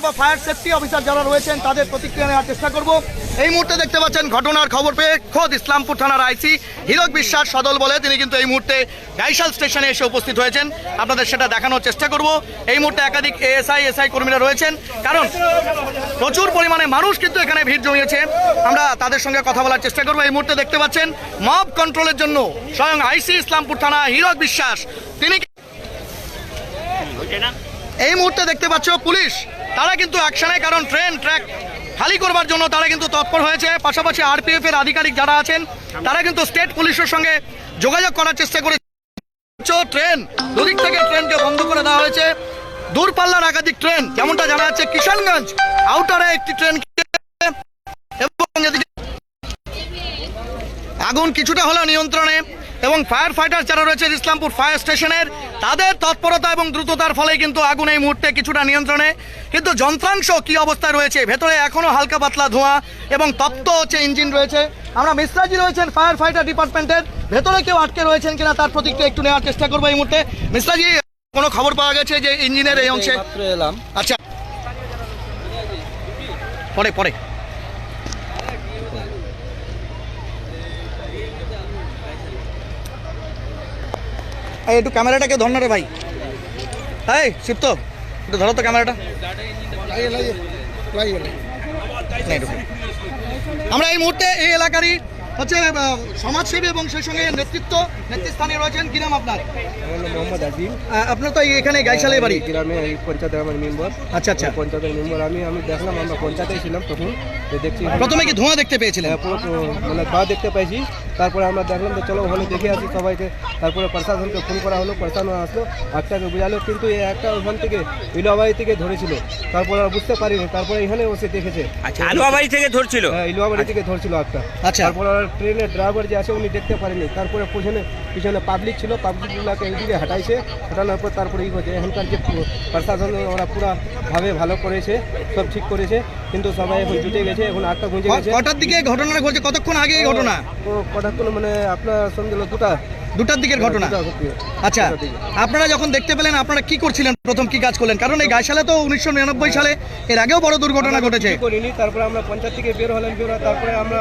Speaker 2: বা ফায়ার সেফটি অফিসার যারা রয়েছেন তাদের প্রতিক্রিয়া নেওয়ার চেষ্টা করব। এই মুহূর্তে দেখতে পাচ্ছেন ঘটনার খবর পেয়ে খোদ ইসলামপুর থানার আইসি হীরক বিশ্বাস সদল বলে তিনি কিন্তু এই মুহূর্তে গাইশাল স্টেশনে এসে উপস্থিত হয়েছেন, আপনাদের সেটা দেখানোর চেষ্টা করব। এই মুহূর্তে একাধিক এএসআই কর্মীরা রয়েছেন, কারণ প্রচুর পরিমাণে মানুষ কিন্তু এখানে ভিড় জমিয়েছে, আমরা তাদের সঙ্গে কথা বলার চেষ্টা করব। এই মুহূর্তে দেখতে পাচ্ছেন মব কন্ট্রোলের জন্য স্বয়ং আইসি ইসলামপুর থানা হীরক বিশ্বাস তিনি এই মুহূর্তে দেখতে পাচ্ছ পুলিশ তারা কিন্তু অ্যাকশনে, কারণ ট্রেন ট্র্যাক খালি করবার জন্য তারা কিন্তু তৎপর হয়েছে। পাশাপাশি আরপিএফ এর আধিকারিক যারা আছেন তারা কিন্তু স্টেট পুলিশের সঙ্গে যোগাযোগ করার চেষ্টা করেছে। ট্রেন দুদিক থেকে ট্রেনকে বন্ধ করে দেওয়া হয়েছে, দূরপাল্লার একাধিক ট্রেন যেমনটা জানা যাচ্ছে কিষানগঞ্জ আউটারে একটি ট্রেন এবং আগুন কিছুটা হলেও নিয়ন্ত্রণে এবং ফায়ার ফাইটার যারা রয়েছে ইসলামপুর ফায়ার স্টেশনের তাদের তৎপরতা এবং দ্রুততার ফলে কিন্তু আগুন এই মুহূর্তে কিছুটা নিয়ন্ত্রণে, কিন্তু যন্ত্রাংশ কি অবস্থায় রয়েছে ভেতরে এখনো হালকা পাতলা ধোঁয়া এবং তপ্ত হচ্ছে ইঞ্জিন রয়েছে। আমরা মিশ্রাজি রয়েছেন ফায়ার ফাইটার ডিপার্টমেন্টের, ভেতরে কেউ আটকে রয়েছেন কিনা তার প্রতিক্রিয়া একটু নেওয়ার চেষ্টা করবো এই মুহূর্তে। মিশ্রাজি, কোনো খবর পাওয়া গেছে যে ইঞ্জিনের এই অংশে? আচ্ছা, পরে পরে একটু ক্যামেরাটাকে ধর না রে ভাই, হ্যাঁ শিব তো একটু ধরো তো ক্যামেরাটা। আমরা এই মুহূর্তে এই এলাকারই হচ্ছে সমাজসেবী এবং সেই সঙ্গে নেতৃস্থানীয় রয়েছেন। কি নাম আপনার?
Speaker 5: মোহাম্মদ আজিম।
Speaker 2: আপনার তো এইখানে গাইশালে বাড়ি?
Speaker 5: গ্রামে এই পঞ্চায়েতের আমার মেম্বার।
Speaker 2: আচ্ছা আচ্ছা,
Speaker 5: পঞ্চায়েতের মেম্বার আমি দেখলাম, আমরা পঞ্চায়েতেই ছিলাম তখন, দেখছি
Speaker 2: প্রথমে কি ধোঁয়া দেখতে পেয়েছিলেন?
Speaker 5: মানে ধোঁয়া দেখতে পাইছি, তারপরে আমরা দেখলাম যে চলো ওখানে দেখে আসি সবাইকে, তারপরে প্রশাসনকে ফোন করা হলো, প্রশাসন আসলো, একটাকে বোঝালো, কিন্তু এই একটা ওখান থেকে ইলুয়াবাড়ি থেকে ধরেছিল, তারপরে আর বুঝতে পারিনি, তারপরে এখানে বসে দেখেছে।
Speaker 1: আচ্ছা, আলুয়াবাড়ি থেকে ধরছিল?
Speaker 5: হ্যাঁ, ইলুয়াবাড়ি থেকে ধরছিল একটা।
Speaker 2: আচ্ছা,
Speaker 5: তারপরে ট্রেনের ড্রাইভার যে আছে উনি দেখতে পারেনি, তারপরে পিছনে পাবলিক ছিল, পাবলিকগুলোকে এইদিকে হাঁটাইছে, হাঁটানোর পর তারপরে ই করছে। এখানকার যে প্রশাসন ওরা পুরাভাবে ভালো করেছে, সব ঠিক করেছে, কিন্তু সবাই এখন জুটে গেছে, এখন 8টা গুঁজে গেছে।
Speaker 2: কটার দিকে ঘটনাটা ঘটছে? কতক্ষণ আগে এই ঘটনা?
Speaker 5: কটার কোনো মানে আপনার সন্ধ্যে 2টার
Speaker 2: দিকের ঘটনা। আচ্ছা, আপনারা যখন দেখতে পেলেন আপনারা কি করছিলেন, প্রথম কি কাজ করলেন? কারণ এই গাইশালে তো 1999 সালে এর আগেও বড় দুর্ঘটনা ঘটেছে।
Speaker 5: কিছু করিনি, তারপরে আমরা পঞ্চায়েত থেকে বের হলাম, তারপরে আমরা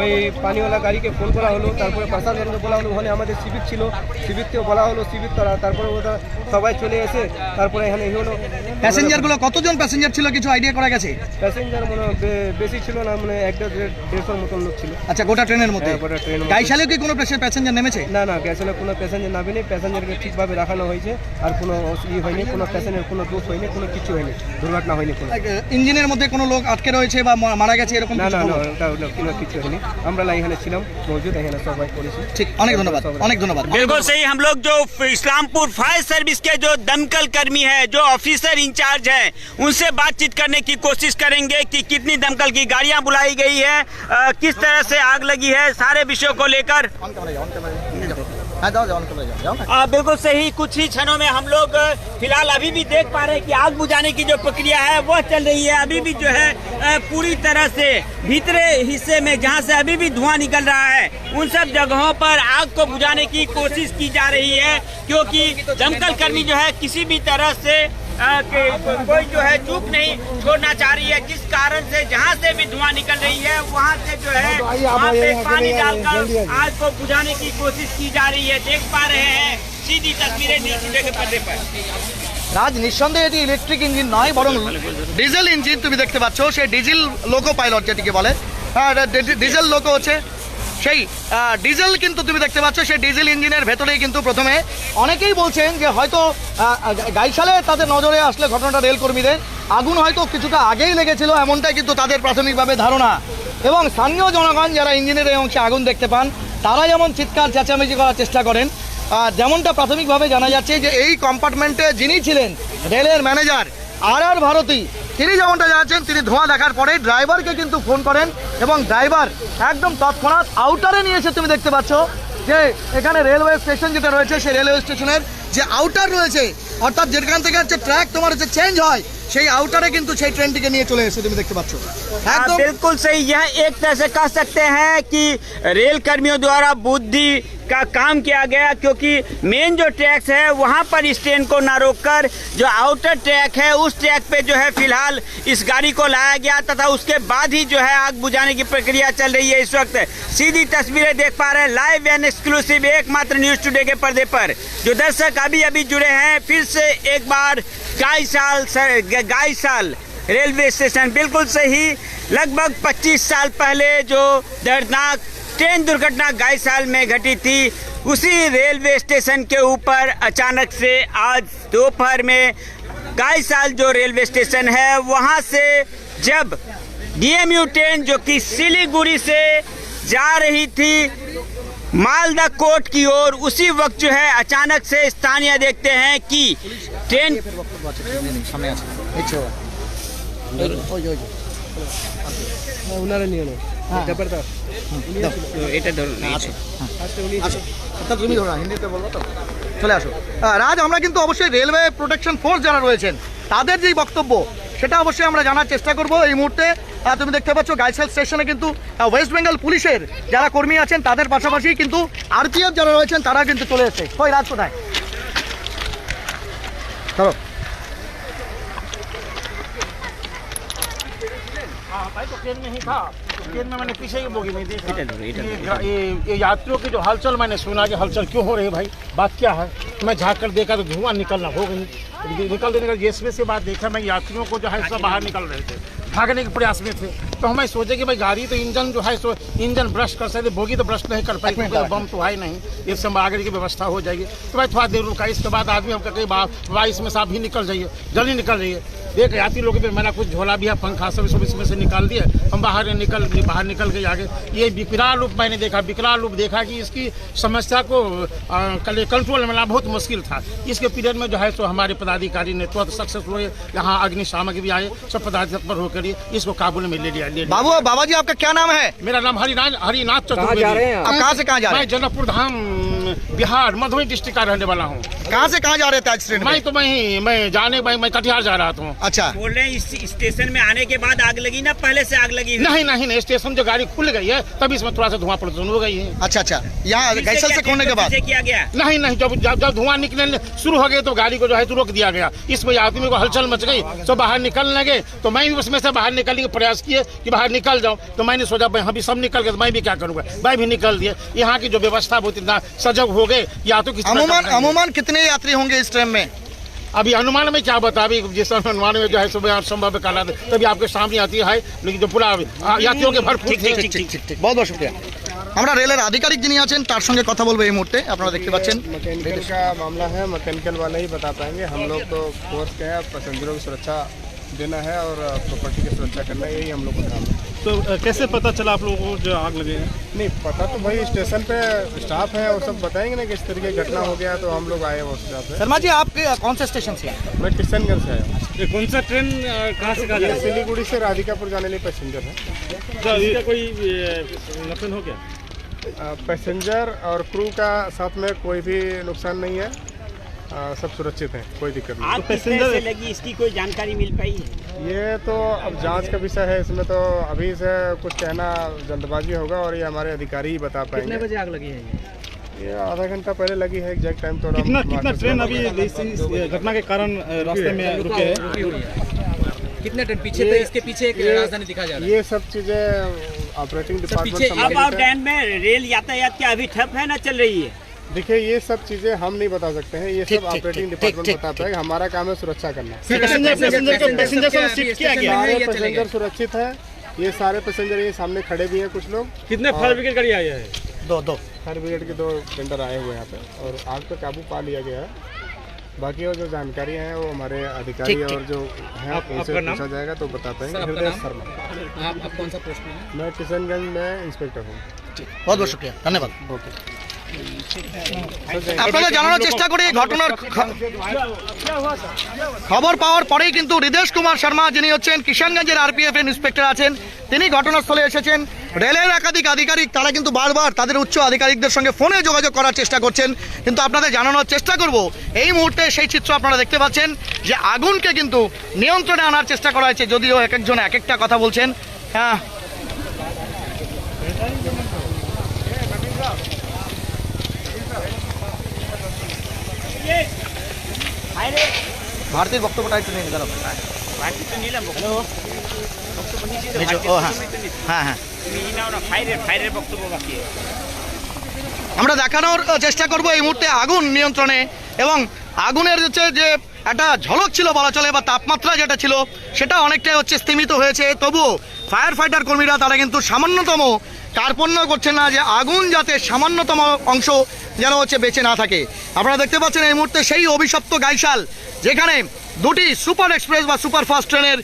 Speaker 5: ওই পানিওয়ালা গাড়িকে ফোন করা হলো, তারপরে প্রশাসনকে বলা হলো, ওখানে আমাদের সিভিক ছিল, সিভিককেও বলা হলো, সিভিক তারপরে ওরা সবাই চলে এসে তারপরে এখানে হলো।
Speaker 2: প্যাসেঞ্জারগুলো কতজন প্যাসেঞ্জার ছিল কিছু আইডিয়া করা গেছে?
Speaker 5: প্যাসেঞ্জার মানে বেশি ছিল না, মানে 1-150 মতন লোক ছিল।
Speaker 2: আচ্ছা, গোটা ট্রেনের মধ্যে?
Speaker 5: হ্যাঁ, গোটা ট্রেনের মধ্যে।
Speaker 2: গাইশালে কি কোনো প্যাসেঞ্জার নেমেছে?
Speaker 5: না না, গ্যাসেলে কোনো প্যাসেঞ্জার নামেনি, প্যাসেঞ্জারকে ঠিকভাবে রাখানো হয়েছে, আর কোনো হয়নি, কোনো প্যাসেঞ্জার কোনো দোষ হয়নি, কোনো কিছু হয়নি, দুর্ঘটনা হয়নি কোনো।
Speaker 2: ইঞ্জিনের মধ্যে কোনো লোক আটকে রয়েছে বা মারা গেছে এরকম
Speaker 5: না
Speaker 2: কিছু
Speaker 5: না না,
Speaker 2: খবর?
Speaker 5: ওটা কোনো কিছু হয়নি, আমরা এখানে ছিলাম মজুদ, এখানে সবাই করেছি।
Speaker 2: ঠিক, অনেক ধন্যবাদ, অনেক ধন্যবাদ।
Speaker 1: बिल्कुल सही। हम लोग जो इस्लामपुर फायर सर्विस के जो दमकल कर्मी है, जो ऑफिसर इंचार्ज है, उनसे बातचीत करने की कोशिश करेंगे कि कितनी दमकल की गाड़ियां बुलाई गई है, किस तरह से आग लगी है, सारे विषयों को लेकर। बिल्कुल सही। कुछ ही क्षणों में हम लोग फिलहाल अभी भी देख पा रहे हैं कि आग बुझाने की जो प्रक्रिया है वो चल रही है। अभी भी जो है पूरी तरह से भीतरे हिस्से में जहां से अभी भी धुआं निकल रहा है, उन सब जगहों पर आग को बुझाने की कोशिश की जा रही है, क्योंकि दमकल कर्मी जो है किसी भी तरह से कोई जो है चूक नहीं छोड़ना चाह रही है, जिस कारण से जहां से भी धुआं निकल रही है वहां से जो है वहां पे पानी डालकर आग को बुझाने की कोशिश की जा रही है। देख पा रहे हैं सीधी तस्वीरें न्यूज़ टुडे के पर्दे पर।
Speaker 2: রাজ, নিঃসন্দেহে এটি ইলেকট্রিক ইঞ্জিন নয়, বরং ডিজেল ইঞ্জিন। তুমি দেখতে পাচ্ছ সেই ডিজেল লোকো পাইলট যেটিকে বলে, ডিজেল লোকো হচ্ছে সেই ডিজেল, কিন্তু তুমি দেখতে পাচ্ছ সেই ডিজেল ইঞ্জিনের ভেতরেই কিন্তু প্রথমে অনেকেই বলছেন যে হয়তো গাইশালে তাদের নজরে আসলে ঘটনাটা রেল কর্মীদের আগুন হয়তো কিছুটা আগেই লেগেছিল, এমনটাই কিন্তু তাদের প্রাথমিকভাবে ধারণা। এবং স্থানীয় জনগণ যারা ইঞ্জিনের এই অংশে আগুন দেখতে পান, তারা যেমন চিৎকার চেঁচামেচি করার চেষ্টা করেন, যেমনটা প্রাথমিকভাবে জানা যাচ্ছে যে এই কম্পার্টমেন্টে যিনি ছিলেন রেলের ম্যানেজার আর ভারতী, তিনি যেমনটা জানাচ্ছেন, তিনি ধোঁয়া দেখার পরে ড্রাইভারকে কিন্তু ফোন করেন এবং ড্রাইভার একদম তৎক্ষণাৎ আউটারে নিয়ে এসে তুমি দেখতে পাচ্ছ যে এখানে রেলওয়ে স্টেশন যেটা রয়েছে, সেই রেলওয়ে স্টেশনের যে আউটার রয়েছে, অর্থাৎ যেখান থেকে হচ্ছে ট্র্যাক তোমার হচ্ছে চেঞ্জ হয়, সেই আউটারে কিন্তু সেই ট্রেনটিকে নিয়ে চলে এসে তুমি দেখতে পাচ্ছ। একদম
Speaker 1: बिल्कुल सही। यह एक तरह से कह सकते हैं कि रेल कर्मियों द्वारा बुद्धि का काम किया गया, क्योंकि मेन जो ट्रैक्स है वहां पर इस ट्रेन को ना रोककर जो आउटर ट्रैक है उस ट्रैक पे जो है फिलहाल इस गाड़ी को लाया गया, तथा उसके बाद ही जो है आग बुझाने की प्रक्रिया चल रही है। इस वक्त सीधी तस्वीरें देख पा रहे हैं लाइव एंड एक्सक्लूसिव एकमात्र न्यूज़ टुडे के पर्दे पर। जो दर्शक अभी अभी जुड़े हैं, फिर से एक बार गाईसाल रेलवे स्टेशन, बिल्कुल सही। लगभग 25 साल पहले जो दर्दनाक ट्रेन दुर्घटना गाईसाल में घटी थी, उसी रेलवे स्टेशन के ऊपर अचानक से आज दोपहर में गाईसाल जो रेलवे स्टेशन है वहां से जब DMU ट्रेन जो कि सिलीगुड़ी से जा रही थी मालदा कोट की ओर, उसी वक्त जो है अचानक से स्थानीय देखते हैं कि ट्रेन
Speaker 5: ওনারা নিয়ে নেয় ব্যাপারটা,
Speaker 1: এটা ধরুন
Speaker 2: তুমি ধরো হিন্দিতে বলবো তো, চলে আসো। রাজ, আমরা কিন্তু অবশ্যই রেলওয়ে প্রোটেকশন ফোর্স যারা রয়েছেন তাদের যেই বক্তব্য সেটা অবশ্যই আমরা জানার চেষ্টা করব এই মুহূর্তে। তুমি দেখতে পাচ্ছ গাইসাল স্টেশনে কিন্তু ওয়েস্ট বেঙ্গল পুলিশের যারা কর্মী আছেন তাদের পাশাপাশি কিন্তু RPF যারা রয়েছেন তারা কিন্তু চলে এসেছে। কই রাজ, কোথায়? ধরো
Speaker 6: ट्रेन में ही था, ट्रेन में मैंने पीछे की बोगी में देखा ये यात्रियों की जो हलचल मैंने सुना कि हलचल क्यों हो रही है भाई, बात क्या है। मैं झाँक कर देखा तो धुआं निकलना हो गई, निकल देने का जिसमें से बात देखा मैं यात्रियों को जो है सब बाहर निकल रहे थे, भागने के प्रयास में थे। तो हमें सोचे कि भाई गाड़ी तो इंजन जो है सो इंजन ब्रश कर सकते, बोगी तो ब्रश नहीं कर पाई, बम तो है नहीं, इस समय आगे की व्यवस्था हो जाएगी। तो भाई थोड़ा देर रुका, इसके बाद आदमी हम कहते भाई इसमें से आप भी निकल जाइए, जल्दी निकल जाइए। देख यात्री लोग भी मैंने कुछ झोला भी है, पंखा सब इसमें से निकाल दिए, हम बाहर निकल के आगे। ये विकराल रूप मैंने देखा, विकराल रूप देखा कि इसकी समस्या को कंट्रोल में लाना बहुत मुश्किल था। इसके पीरियड में जो है सो हमारे पदाधिकारी ने तुरंत सक्सेस हुए, यहाँ अग्निशामक भी आए, सब पदाधिकारी तत्पर होकर इसको काबू में ले लिया।
Speaker 2: बाबा जी, आपका क्या नाम है?
Speaker 6: मेरा नाम हरिनाथ चतुर्वेदी।
Speaker 2: आप कहाँ से कहाँ जा रहे हैं?
Speaker 6: मैं जनकपुर धाम बिहार मधुबनी डिस्ट्रिक्ट का रहने वाला हूँ।
Speaker 2: कहाँ से कहाँ जा रहे थे आज ट्रेन में?
Speaker 6: मैं कटिहार जा रहा था।
Speaker 2: अच्छा,
Speaker 1: बोल रहे हैं इस स्टेशन में आने के बाद आग लगी ना, पहले से आग लगी?
Speaker 6: नहीं, स्टेशन जो गाड़ी खुल गई है तभी इसमें थोड़ा सा धुआं प्रदूषण हो गई है।
Speaker 2: अच्छा, यहाँ गैसल से खोलने के बाद
Speaker 1: किया गया?
Speaker 6: नहीं, जब धुआं निकलने शुरू हो गए तो गाड़ी को जो है तो रोक दिया गया। इसमें आदमी को हलचल मच गई, तो बाहर निकलने लगे, तो मैं भी उसमें से बाहर निकलने का प्रयास किए कि बाहर निकल जाऊं, तो मैंने सोचा भाई हम भी सब निकल गए, तो मैं भी क्या करूंगा, मैं भी निकल दिए। यहाँ की जो व्यवस्था बहुत इतना सजग हो गए, या तो किसी
Speaker 2: अमूमन कितने यात्री होंगे इस ट्रेन में?
Speaker 6: अभी अनुमान में क्या बता, अभी जिस अनुमान में जो है सुबह संभव काला तभी आपके सामने आती है, लेकिन जो पूरा यात्रियों के भरपूर थे।
Speaker 2: ঠিক बहुत बहुत शुक्रिया। আমরা রেলের আধিকারিক যিনি আছেন তার সঙ্গে কথা বলবো এই মুহূর্তে। আপনারা দেখতে পাচ্ছেন
Speaker 5: मैकेनिकल का मामला है, मैकेनिकल वाले ही बता पाएंगे। हम लोग तो फोर्स के हैं, पैसेंजरों की सुरक्षा देना है और प्रॉपर्टी की सुरक्षा करना है, यही हम लोग का काम है।
Speaker 7: तो कैसे पता चला आप लोगों को जो आग लगे है?
Speaker 5: नहीं पता तो भाई स्टेशन पे स्टाफ है वो सब बताएंगे ना किस तरीके की घटना हो गया, तो हम लोग आए उस हिसाब से।
Speaker 2: शर्मा जी, आप कौन से स्टेशन से आए?
Speaker 5: मैं किशनगंज से आया।
Speaker 7: ये कौन सा ट्रेन कहाँ से कहाँ जा रहा है?
Speaker 5: सिलीगुड़ी से राधिकापुर जाने लिए पैसेंजर है।
Speaker 7: तो इसका कोई नुकसान हो गया?
Speaker 5: पैसेंजर और क्रू का साथ में कोई भी नुकसान नहीं है, सब सुरक्षित हैं, कोई दिक्कत नहीं।
Speaker 1: आग किस तरह से लगी, इसकी कोई जानकारी मिल पाई है?
Speaker 5: ये तो अब जांच का विषय है, इसमें तो अभी से कुछ कहना जल्दबाजी होगा और ये हमारे अधिकारी ही बता पाएंगे।
Speaker 4: कितने बजे आग लगी है
Speaker 5: ये आधा घंटा पहले लगी है, एग्जैक्ट टाइम तो
Speaker 7: कितना ट्रेन अभी इस घटना के कारण रास्ते में रुके है?
Speaker 4: कितने टन पीछे थे? इसके पीछे एक राजधानी दिखा जा रहा है।
Speaker 5: ये सब चीज़ें ऑपरेटिंग डिपार्टमेंट
Speaker 1: अब आप डैम में रेल यातायात क्या अभी ठप है ना चल रही है?
Speaker 5: देखिए ये सब चीज़ें हम नहीं बता सकते हैं, ये सब ऑपरेटिंग डिपार्टमेंट बताता है। हमारा काम है सुरक्षा करना।
Speaker 7: पैसेंजर को शिफ्ट किया गया?
Speaker 5: सारे पैसेंजर सुरक्षित है, ये सारे पैसेंजर ये सामने खड़े भी हैं कुछ लोग।
Speaker 7: कितने फायर ब्रिगेड गाड़ी आई है?
Speaker 2: दो
Speaker 5: फायर ब्रिगेड के 2 टेंडर आए हुए हैं यहाँ पे और आग पे काबू पा लिया गया है। बाकी और जो जानकारी है वो हमारे अधिकारी और जो है उनसे पूछा जाएगा तो बता पाएंगे। हृदय शर्मा।
Speaker 4: आप कौन सा पोस्ट में हैं?
Speaker 5: मैं किशनगंज में इंस्पेक्टर हूँ।
Speaker 2: बहुत बहुत शुक्रिया, धन्यवाद।
Speaker 5: ओके।
Speaker 2: আপনাদের জানানোর চেষ্টা করি ঘটনার খবর পাওয়ার পরেই কিন্তু হৃদেশ কুমার শর্মা যিনি হচ্ছেন কিষানগঞ্জের আরপিএফ এর ইন্সপেক্টর আছেন, তিনি ঘটনাস্থলে এসেছেন। রেলের একাধিক আধিকারিক তারা কিন্তু বারবার তাদের উচ্চ আধিকারিকদের সঙ্গে ফোনে যোগাযোগ করার চেষ্টা করছেন, কিন্তু আপনাদের জানানোর চেষ্টা করব এই মুহূর্তে সেই চিত্র আপনারা দেখতে পাচ্ছেন যে আগুনকে কিন্তু নিয়ন্ত্রণে আনার চেষ্টা করা হয়েছে, যদিও এক একজন এক একটা কথা বলছেন। ভারতীয় বক্তব্যটা একটু নিয়ে নিলাম। হ্যাঁ, আমরা দেখানোর চেষ্টা করব এই মুহূর্তে আগুন নিয়ন্ত্রণে, এবং আগুনের হচ্ছে যে একটা ঝলক ছিল বলা চলে বা তাপমাত্রা যেটা ছিল সেটা অনেকটাই হচ্ছে স্তীমিত হয়েছে। তবুও ফায়ার ফাইটার কর্মীরা তারা কিন্তু সামান্যতম কার্পণ্য করছেন না যে আগুন যাতে সামান্যতম অংশ যেন হচ্ছে বেঁচে না থাকে। আপনারা দেখতে পাচ্ছেন এই মুহূর্তে সেই অভিশপ্ত গাইশাল, যেখানে দুটি সুপার এক্সপ্রেস বা সুপারফাস্ট ট্রেনের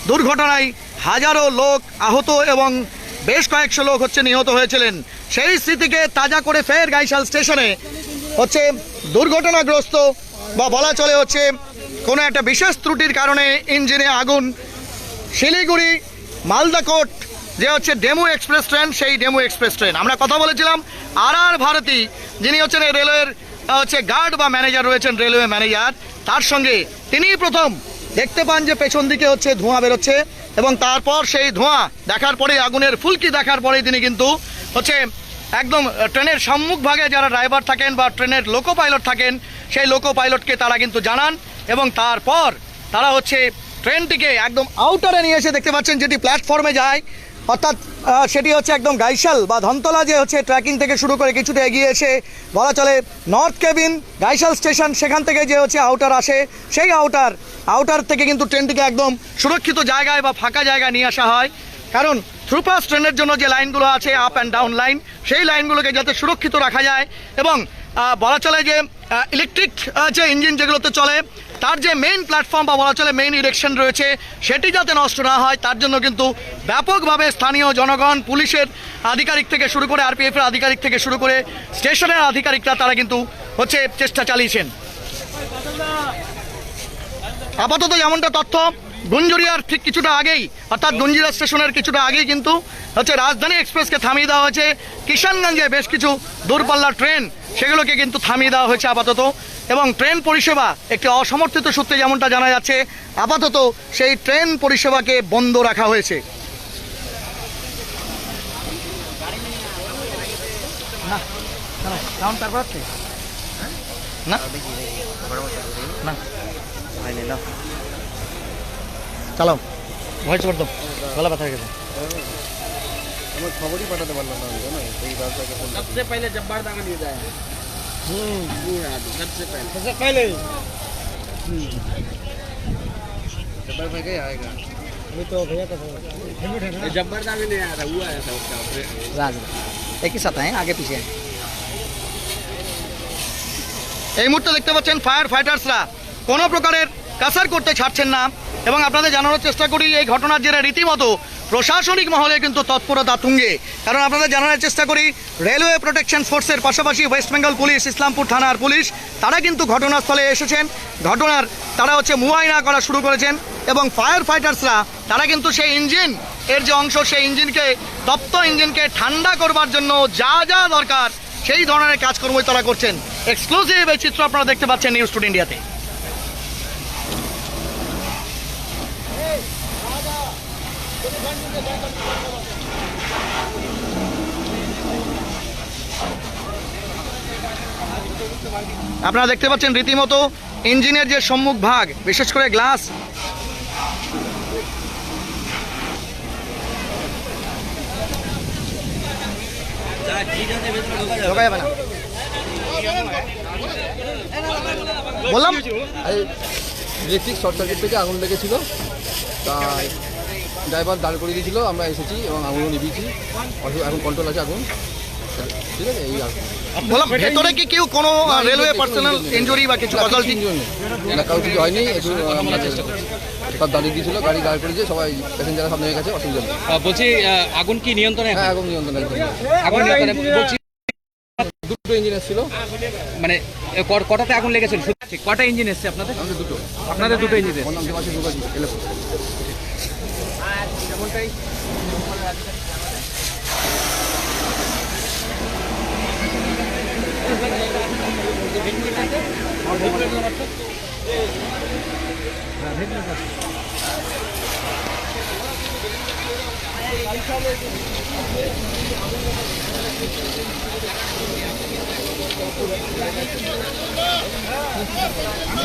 Speaker 2: দুর্ঘটনায় হাজারো লোক আহত এবং বেশ কয়েকশো লোক হচ্ছে নিহত হয়েছিলেন। সেই স্মৃতিকে তাজা করে ফের গাইশাল স্টেশনে হচ্ছে দুর্ঘটনাগ্রস্ত বা বলা চলে হচ্ছে কোনো একটা বিশেষ ত্রুটির কারণে ইঞ্জিনে আগুন। শিলিগুড়ি মালদাকোট যে হচ্ছে ডেমু এক্সপ্রেস ট্রেন, সেই ডেমু এক্সপ্রেস ট্রেন আমরা কথা বলেছিলাম আর ভারতী যিনি হচ্ছেন এই রেলওয়ের হচ্ছে গার্ড বা ম্যানেজার রয়েছেন, রেলওয়ে ম্যানেজার, তার সঙ্গে তিনিই প্রথম দেখতে পান যে পেছন দিকে হচ্ছে ধোঁয়া বেরোচ্ছে, এবং তারপর সেই ধোঁয়া দেখার পরে আগুনের ফুলকি দেখার পরেই তিনি কিন্তু হচ্ছে একদম ট্রেনের সম্মুখ ভাগে যারা ড্রাইভার থাকেন বা ট্রেনের লোকো পাইলট থাকেন সেই লোকো পাইলটকে তারা কিন্তু জানান, এবং তারপর তারা হচ্ছে ট্রেনটিকে একদম আউটারে নিয়ে এসে দেখতে পাচ্ছেন যেটি প্ল্যাটফর্মে যায়, অর্থাৎ সেটি হচ্ছে একদম গাইশাল বা ধনতলা যে হচ্ছে ট্র্যাকিং থেকে শুরু করে কিছুটা এগিয়ে এসে বলা চলে নর্থ কেবিন গাইশাল স্টেশন, সেখান থেকে যে হচ্ছে আউটার আসে সেই আউটার থেকে কিন্তু ট্রেনটিকে একদম সুরক্ষিত জায়গায় বা ফাঁকা জায়গায় নিয়ে আসা হয়। কারণ থ্রুপাস ট্রেনের জন্য যে লাইনগুলো আছে আপ অ্যান্ড ডাউন লাইন, সেই লাইনগুলোকে যাতে সুরক্ষিত রাখা যায় এবং বলা চলে যে ইলেকট্রিক যে ইঞ্জিন যেগুলোতে চলে তার যে মেইন প্ল্যাটফর্ম বা বলা চলে মেইন ইরেকশন রয়েছে সেটি যাতে নষ্ট না হয় তার জন্য কিন্তু ব্যাপকভাবে স্থানীয় জনগণ, পুলিশের আধিকারিক থেকে শুরু করে আরপিএফের আধিকারিক থেকে শুরু করে স্টেশনের আধিকারিকরা তারা কিন্তু হচ্ছে চেষ্টা চালিয়েছেন। আপাতত যেমনটা তথ্য গুঞ্জুরিয়ার ঠিক কিছুটা আগেই, অর্থাৎ গুঞ্জুরিয়া স্টেশনের কিছুটা আগেই কিন্তু হচ্ছে রাজধানী এক্সপ্রেসকে থামিয়ে দেওয়া হয়েছে। কিষানগঞ্জে বেশ কিছু দূরপাল্লার ট্রেন সেগুলোকে কিন্তু থামিয়ে দেওয়া হয়েছে আপাতত, এবং ট্রেন পরিষেবা একটি অসমর্থিত সূত্রে যেমনটা জানা যাচ্ছে আপাতত সেই ট্রেন পরিষেবাকে বন্ধ রাখা হয়েছে। না না চালাও, ভয়েস করে দাও, গলা ব্যথা হয়ে গেছে।
Speaker 5: सबसे पहले जब्बार दांगा लिए जाए सबसे पहले जब्बार भाई क्या आएगा अभी तो भैया का जब्बार दांगा नहीं आया था, वो आया था उसका राज
Speaker 2: एक ही साथ हैं, आगे पीछे हैं। এই মুহূর্তে দেখতে পাচ্ছেন ফায়ার ফাইটার্সরা কোনো প্রকারের কাসার করতে ছাড়ছেন না, এবং আপনাদের জানানোর চেষ্টা করি এই ঘটনার জেরে রীতিমতো প্রশাসনিক মহলে কিন্তু তৎপরতা তুঙ্গে। কারণ আপনাদের জানানোর চেষ্টা করি রেলওয়ে প্রোটেকশন ফোর্সের পাশাপাশি ওয়েস্ট বেঙ্গল পুলিশ, ইসলামপুর থানার পুলিশ তারা কিন্তু ঘটনাস্থলে এসেছেন, ঘটনার তারা হচ্ছে মুআয়না করা শুরু করেছেন, এবং ফায়ার ফাইটার্সরা তারা কিন্তু সেই ইঞ্জিন এর যে অংশ সেই ইঞ্জিনকে তপ্ত ইঞ্জিনকে ঠান্ডা করবার জন্য যা যা দরকার সেই ধরনের কাজকর্মই তারা করছেন। এক্সক্লুসিভ এই চিত্র আপনারা দেখতে পাচ্ছেন নিউজ টুডে ইন্ডিয়াতে। আপনারা দেখতে পাচ্ছেন রীতিমতো ইঞ্জিনের যে সম্মুখ ভাগ, বিশেষ করে গ্লাস বললাম
Speaker 8: ইলেকট্রিক শর্ট সার্কিট থেকে আগুন লেগেছিল, তাই ড্রাইভার দাঁড় করে দিয়েছিল, আমরা এসেছি এবং আগুনও নিভিয়েছি, এখন কন্ট্রোল আছে আগুন, ঠিক আছে। এই
Speaker 2: বললাম ভেতরে কি কেউ কোনো রেলওয়ে পার্সোনাল ইনজুরি বা কিছু কজলটি
Speaker 8: না, কারো কিছু হয়নি, একটু আমরা চেষ্টা করছি। সব দাঁড়িয়ে দিয়েছিল, গাড়ি দাঁড় করেছে, সবাই প্যাসেঞ্জাররা সব নেমে গেছে, অসুবিধা নেই।
Speaker 4: বলছি আগুন কি নিয়ন্ত্রণে?
Speaker 8: হ্যাঁ, আগুন নিয়ন্ত্রণ একদম।
Speaker 4: আগুন নিয়ন্ত্রণে বলছি,
Speaker 8: দুটো ইঞ্জিন এসেছিল।
Speaker 4: মানে কটাতে আগুন লেগেছিল? কটা ইঞ্জিন এসছে আপনাদের?
Speaker 8: আমাদের দুটো,
Speaker 4: আপনাদের দুটো ইঞ্জিন এসছে।
Speaker 8: বন্ধন মাসে দুটো এলেপুর।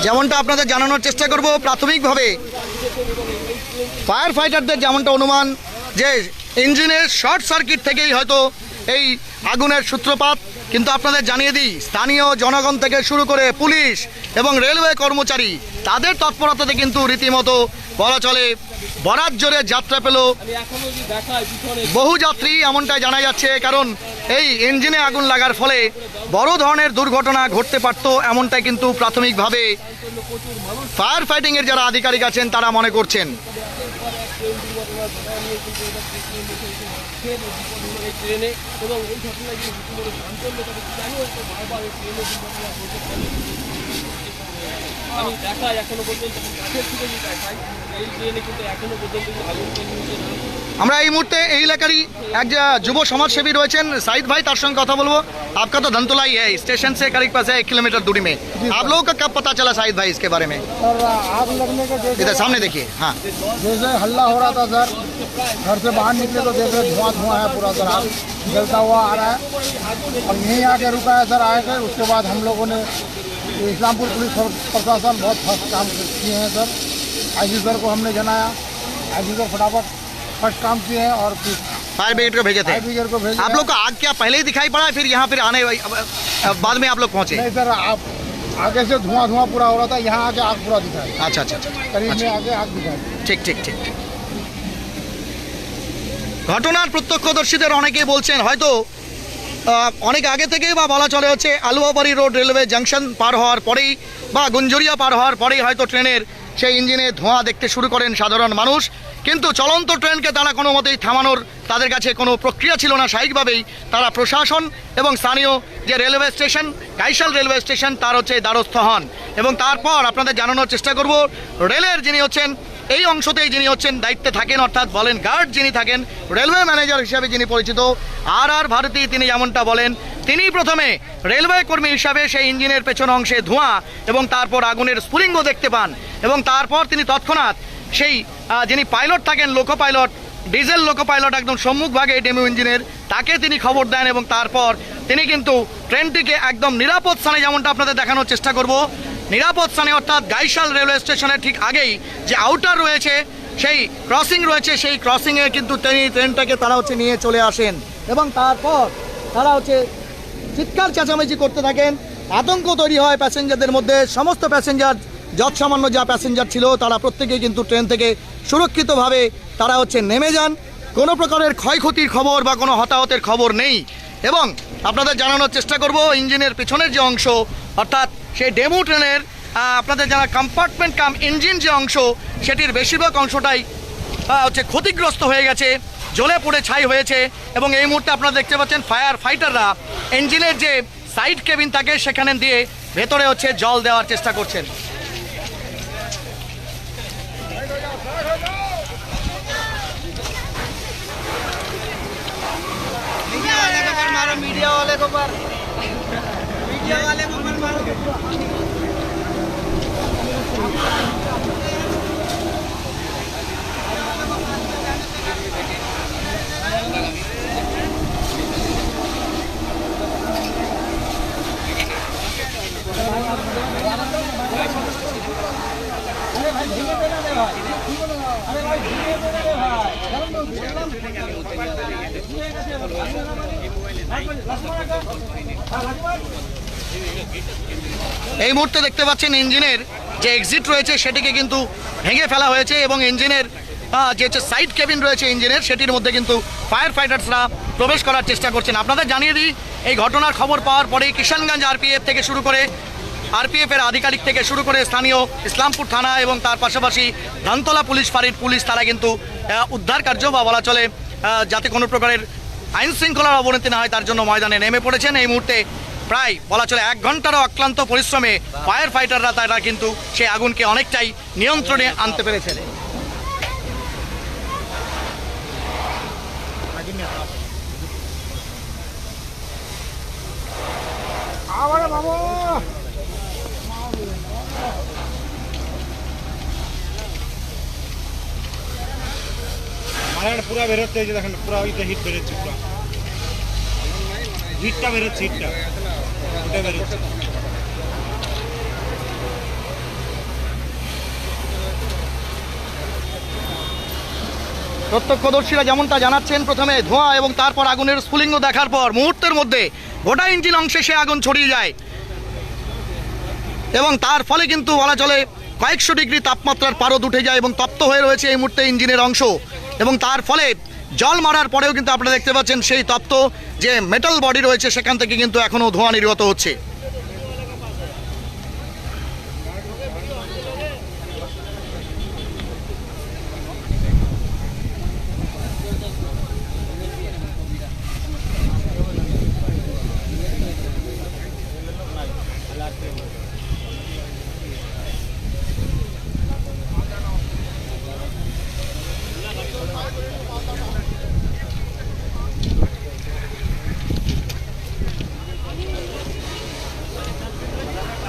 Speaker 2: যেমনটা আপনাদের জানানোর চেষ্টা করব, প্রাথমিকভাবে ফায়ার ফাইটারদের যেমনটা অনুমান যে ইঞ্জিনের শর্ট সার্কিট থেকেই হয়তো এই আগুনের সূত্রপাত, কিন্তু আপনাদের জানিয়ে দিই স্থানীয় জনগণ থেকে শুরু করে পুলিশ এবং রেলওয়ে কর্মচারী তাদের তৎপরতাতে কিন্তু রীতিমতো বলা চলে বরাত জোরে যাত্রা পেল বহু যাত্রী, এমনটাই জানা যাচ্ছে। কারণ এই ইঞ্জিনে আগুন লাগার ফলে বড় ধরনের দুর্ঘটনা ঘটতে পারত, এমনটাই কিন্তু প্রাথমিকভাবে ফায়ার ফাইটিংয়ের যারা আধিকারিক আছেন তারা মনে করছেন।
Speaker 5: ট্রেনে এবং এই ঘটনায় যে আমি দেখাই এখনো পর্যন্ত কাছের থেকে যদি দেখাই এই ট্রেনে কিন্তু এখনো পর্যন্ত আগুন
Speaker 2: আমরা এই মুহূর্তে এই এলাকারই এক যুব समाजसेवी রয়েছেন साहिद भाई, तार संग কথা বলবো। आपका तो धनतोला ही है, स्टेशन से करीब पास है 1 किलोमीटर दूरी में। आप लोगों का कब पता चला साहिद भाई इसके बारे में?
Speaker 3: सर आग लगने के
Speaker 2: इधर सामने देखिए। हाँ,
Speaker 3: जैसे हल्ला हो रहा था सर, घर से बाहर निकले तो देख रहे धुआं धुआं है पूरा सर, आग जलता हुआ आ रहा है और यहीं आके रुका है सर। आए थे उसके बाद हम लोगों ने इस्लामपुर पुलिस प्रशासन बहुत फर्स्ट काम किए हैं सर। आईजी सर को हमने जनाया, आईजी सर फटाफट फर्स्ट काम किए हैं और फिर
Speaker 2: फायर ब्रिगेड को भेजे थे।
Speaker 3: फायर ब्रिगेड को भेजे
Speaker 2: आप लोग को आग क्या पहले ही दिखाई पड़ा, फिर यहाँ फिर आने बाद में आप लोग पहुँचे?
Speaker 3: नहीं सर, आप आगे से धुआं धुआं पूरा हो रहा था, यहाँ आके आग पूरा दिखाई,
Speaker 2: अच्छा अच्छा अच्छा,
Speaker 3: करीब में आगे आग दिखाई।
Speaker 2: ঠিক ঠিক ঠিক। ঘটনার প্রত্যক্ষদর্শীদের অনেকেই বলছেন হয়তো অনেক আগে থেকেই বা বলা চলে হচ্ছে আলুয়াবাড়ি রোড রেলওয়ে জাংশন পার হওয়ার পরেই বা গুঞ্জরিয়া পার হওয়ার পরেই হয়তো ট্রেনের সেই ইঞ্জিনে ধোঁয়া দেখতে শুরু করেন সাধারণ মানুষ, কিন্তু চলন্ত ট্রেনকে তারা কোনো মতেই থামানোর তাদের কাছে কোনো প্রক্রিয়া ছিল না। স্বাভাবিকভাবেই তারা প্রশাসন এবং স্থানীয় যে রেলওয়ে স্টেশন কাইশাল রেলওয়ে স্টেশন তার হচ্ছে দ্বারস্থ হন, এবং তারপর আপনাদের জানানোর চেষ্টা করব রেলের যিনি হচ্ছেন এই অংশতেই যিনি হচ্ছেন দায়িত্বে থাকেন, অর্থাৎ বলেন গার্ড যিনি থাকেন, রেলওয়ে ম্যানেজার হিসাবে যিনি পরিচিত আর ভারতী, তিনি যেমনটা বলেন, তিনি প্রথমে রেলওয়ে কর্মী হিসাবে সেই ইঞ্জিনের পেছন অংশে ধোঁয়া এবং তারপর আগুনের স্ফুলিঙ্গ দেখতে পান এবং তারপর তিনি তৎক্ষণাৎ সেই যিনি পাইলট থাকেন, loco pilot, diesel loco pilot একদম সম্মুখভাগে ডেমো ইঞ্জিনের, তাকে তিনি খবর দেন এবং তারপর তিনি কিন্তু ট্রেনটিকে একদম নিরাপদ স্থানে, যেমনটা আপনাদের দেখানোর চেষ্টা করব, নিরাপদ স্থানে অর্থাৎ গাইশাল রেলওয়ে স্টেশনের ঠিক আগেই যে আউটার রয়েছে, সেই ক্রসিং রয়েছে, সেই ক্রসিংয়ে কিন্তু তিনি ট্রেনটাকে তারা হচ্ছে নিয়ে চলে আসেন এবং তারপর তারা হচ্ছে চিৎকার চেঁচামেচি করতে থাকেন। আতঙ্ক তৈরি হয় প্যাসেঞ্জারদের মধ্যে। সমস্ত প্যাসেঞ্জার, যৎসামান্য যা প্যাসেঞ্জার ছিল, তারা প্রত্যেকেই কিন্তু ট্রেন থেকে সুরক্ষিতভাবে তারা হচ্ছে নেমে যান। কোনো প্রকারের ক্ষয়ক্ষতির খবর বা কোনো হতাহতের খবর নেই। এবং আপনাদের জানানোর চেষ্টা করব, ইঞ্জিনের পেছনের যে অংশ, অর্থাৎ সেই ডেমো ট্রেনের আপনাদের জানা কম্পার্টমেন্ট কাম ইঞ্জিন যে অংশ, সেটির বেশিরভাগ অংশটাই হচ্ছে ক্ষতিগ্রস্ত হয়ে গেছে, জ্বলে পড়ে ছাই হয়েছে। এবং এই মুহূর্তে আপনারা দেখতে পাচ্ছেন ফায়ার ফাইটাররা ইঞ্জিনের যে সাইড কেবিন থাকে সেখানে দিয়ে ভেতরে হচ্ছে জল দেওয়ার চেষ্টা করছেন। এই মুহূর্তে দেখতে পাচ্ছেন ইঞ্জিনের যে এক্সিট রয়েছে সেটিকে কিন্তু ভেঙে ফেলা হয়েছে এবং ইঞ্জিনের যে হচ্ছে সাইড কেবিন রয়েছে ইঞ্জিনের, সেটির মধ্যে কিন্তু ফায়ার ফাইটার্সরা প্রবেশ করার চেষ্টা করছেন। আপনাদের জানিয়ে দিই, এই ঘটনার খবর পাওয়ার পরেই কিষানগঞ্জ আরপিএফ থেকে শুরু করে, আরপিএফের আধিকারিক থেকে শুরু করে স্থানীয় ইসলামপুর থানা এবং তার পাশাপাশি ধানতলা পুলিশ ফাঁড়ির পুলিশ, তারা কিন্তু উদ্ধার কার্য বা বলা চলে যাতে কোনো প্রকারের আইন শৃঙ্খলার অবনতি না হয় তার জন্য ময়দানে নেমে পড়েছেন। এই মুহূর্তে প্রায় বলা চলে 1 ঘন্টারও অক্লান্ত পরিশ্রমে ফায়ার ফাইটাররা তারা কিন্তু সেই আগুনকে অনেকটাই নিয়ন্ত্রণে আনতে পেরেছেন।
Speaker 7: পুরা বেরোচ্ছে, এই যে দেখেন পুরা ওইটা হিট বেরোচ্ছে, পুরা হিটটা বেরোচ্ছে, হিটটা ওটা বেরোচ্ছে।
Speaker 2: প্রত্যক্ষদর্শীরা যেমনটা জানাচ্ছেন, প্রথমে ধোঁয়া এবং তারপর আগুনের স্ফুলিঙ্গ দেখার পর মুহূর্তের মধ্যে গোটা ইঞ্জিন অংশে সে আগুন ছড়িয়ে যায় এবং তার ফলে কিন্তু বলা চলে কয়েকশো ডিগ্রি তাপমাত্রার পারদ উঠে যায় এবং তপ্ত হয়ে রয়েছে এই মুহূর্তে ইঞ্জিনের অংশ। এবং তার ফলে জল মারার পরেও কিন্তু আপনারা দেখতে পাচ্ছেন সেই তপ্ত যে মেটাল বডি রয়েছে সেখান থেকে কিন্তু এখনও ধোঁয়া নির্গত হচ্ছে।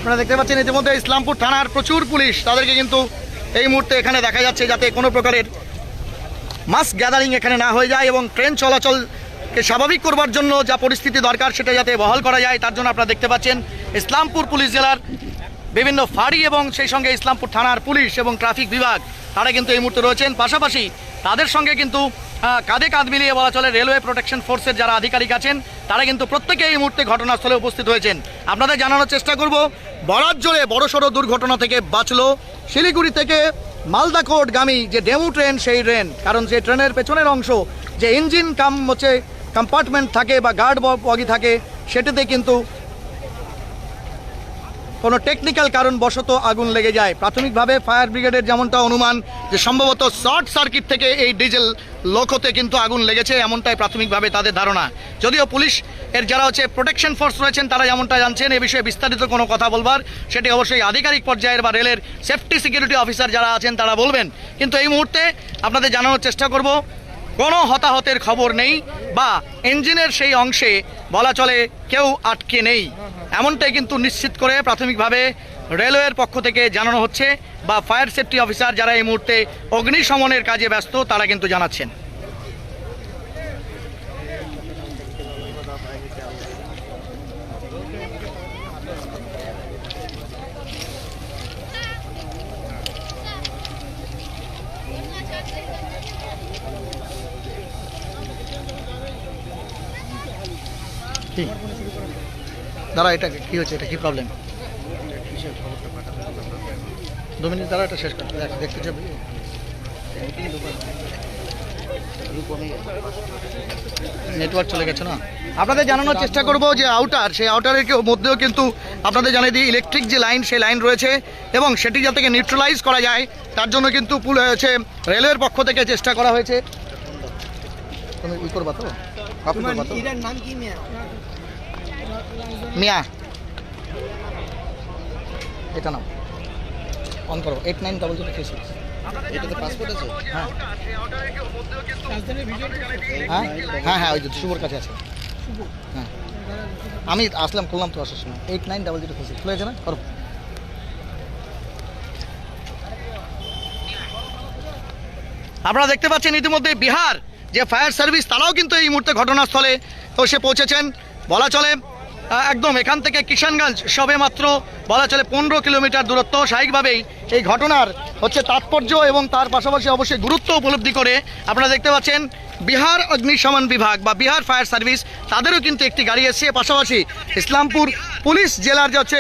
Speaker 2: আপনারা দেখতে পাচ্ছেন ইতিমধ্যে ইসলামপুর থানার প্রচুর পুলিশ, তাদেরকে কিন্তু এই মুহূর্তে এখানে দেখা যাচ্ছে যাতে কোনো প্রকারের মাস গ্যাদারিং এখানে না হয়ে যায় এবং ট্রেন চলাচলকে স্বাভাবিক করবার জন্য যা পরিস্থিতি দরকার সেটা যাতে বহাল করা যায় তার জন্য আপনারা দেখতে পাচ্ছেন ইসলামপুর পুলিশ জেলার বিভিন্ন ফাঁড়ি এবং সেই সঙ্গে ইসলামপুর থানার পুলিশ এবং ট্রাফিক বিভাগ, তারা কিন্তু এই মুহূর্তে রয়েছেন। পাশাপাশি তাদের সঙ্গে কিন্তু কাঁধে কাঁধ মিলিয়ে বলা চলে রেলওয়ে প্রোটেকশন ফোর্সের যারা আধিকারিক আছেন, তারা কিন্তু প্রত্যেকে এই মুহূর্তে ঘটনাস্থলে উপস্থিত হয়েছেন। আপনাদের জানানোর চেষ্টা করব, বরাত জোরে বড়সড় দুর্ঘটনা থেকে বাঁচলো শিলিগুড়ি থেকে মালদা কোর্টগামী যে ডেমু ট্রেন, সেই ট্রেন, কারণ সেই ট্রেনের পেছনের অংশ যে ইঞ্জিন হচ্ছে কম্পার্টমেন্ট থাকে বা গার্ড বগি থাকে, সেটিতে কিন্তু কোনো টেকনিক্যাল কারণবশত আগুন লেগে যায়। প্রাথমিকভাবে ফায়ার ব্রিগেডের যেমনটা অনুমান যে সম্ভবত শর্ট সার্কিট থেকে এই ডিজেল লোকোতে কিন্তু আগুন লেগেছে, এমনটাই প্রাথমিকভাবে তাদের ধারণা। যদিও পুলিশ এর যারা হচ্ছে প্রোটেকশন ফোর্স রয়েছেন তারা যেমনটা জানছেন এ বিষয়ে বিস্তারিত কোনো কথা বলবার সেটি অবশ্যই আধিকারিক পর্যায়ের বা রেলের সেফটি সিকিউরিটি অফিসার যারা আছেন তারা বলবেন। কিন্তু এই মুহূর্তে আপনাদের জানানোর চেষ্টা করব কোনো হতাহতের খবর নেই বা ইঞ্জিনের সেই অংশে বলা চলে কেউ আটকে নেই, এমনটাই কিন্তু নিশ্চিত করে প্রাথমিকভাবে রেলওয়ের পক্ষ থেকে জানানো হচ্ছে বা ফায়ার সেফটি অফিসার যারা এই মুহূর্তে অগ্নিশমনের কাজে ব্যস্ত তারা কিন্তু জানাচ্ছেন। দাঁড়া, এটা কি হচ্ছে, এটা কি প্রবলেম? 2 মিনিট দাঁড়া, এটা শেষ কর, দেখতে চাবি। নেটওয়ার্ক চলে গেছে না। আপনাদের জানানোর চেষ্টা করব যে আউটার, সেই আউটারের মধ্যেও কিন্তু আপনাদের জানিয়ে দিই ইলেকট্রিক যে লাইন সেই লাইন রয়েছে এবং সেটি যাতে নিউট্রালাইজ করা যায় তার জন্য কিন্তু হচ্ছে রেলওয়ের পক্ষ থেকে চেষ্টা করা হয়েছে। তুমি ই করবা তো, নাম কি? মিয়া, এটা নাম অন করো। 890036। এটাতে পাসপোর্ট আছে? হ্যাঁ হ্যাঁ হ্যাঁ হ্যাঁ, ওই যে শুভর কাছে আছে। হ্যাঁ আমি আসলাম, করলাম তো আসার সময়। 890036 খুলে গেছে না? করো। আপনারা দেখতে পাচ্ছেন ইতিমধ্যে বিহার যে ফায়ার সার্ভিস তারাও কিন্তু এই মুহূর্তে ঘটনাস্থলে এসে পৌঁছেছেন। বলা চলে একদম এখান থেকে কিষানগঞ্জ সবে মাত্র বলা চলে 15 কিলোমিটার দূরত্ব। স্বাভাবিকভাবেই এই ঘটনার হচ্ছে তাৎপর্য এবং তার পাশাপাশি অবশ্যই গুরুত্ব উপলব্ধি করে আপনারা দেখতে পাচ্ছেন বিহার অগ্নিশমন বিভাগ বা বিহার ফায়ার সার্ভিস তাদেরও কিন্তু একটি গাড়ি এসছে। পাশাপাশি ইসলামপুর পুলিশ জেলার যে হচ্ছে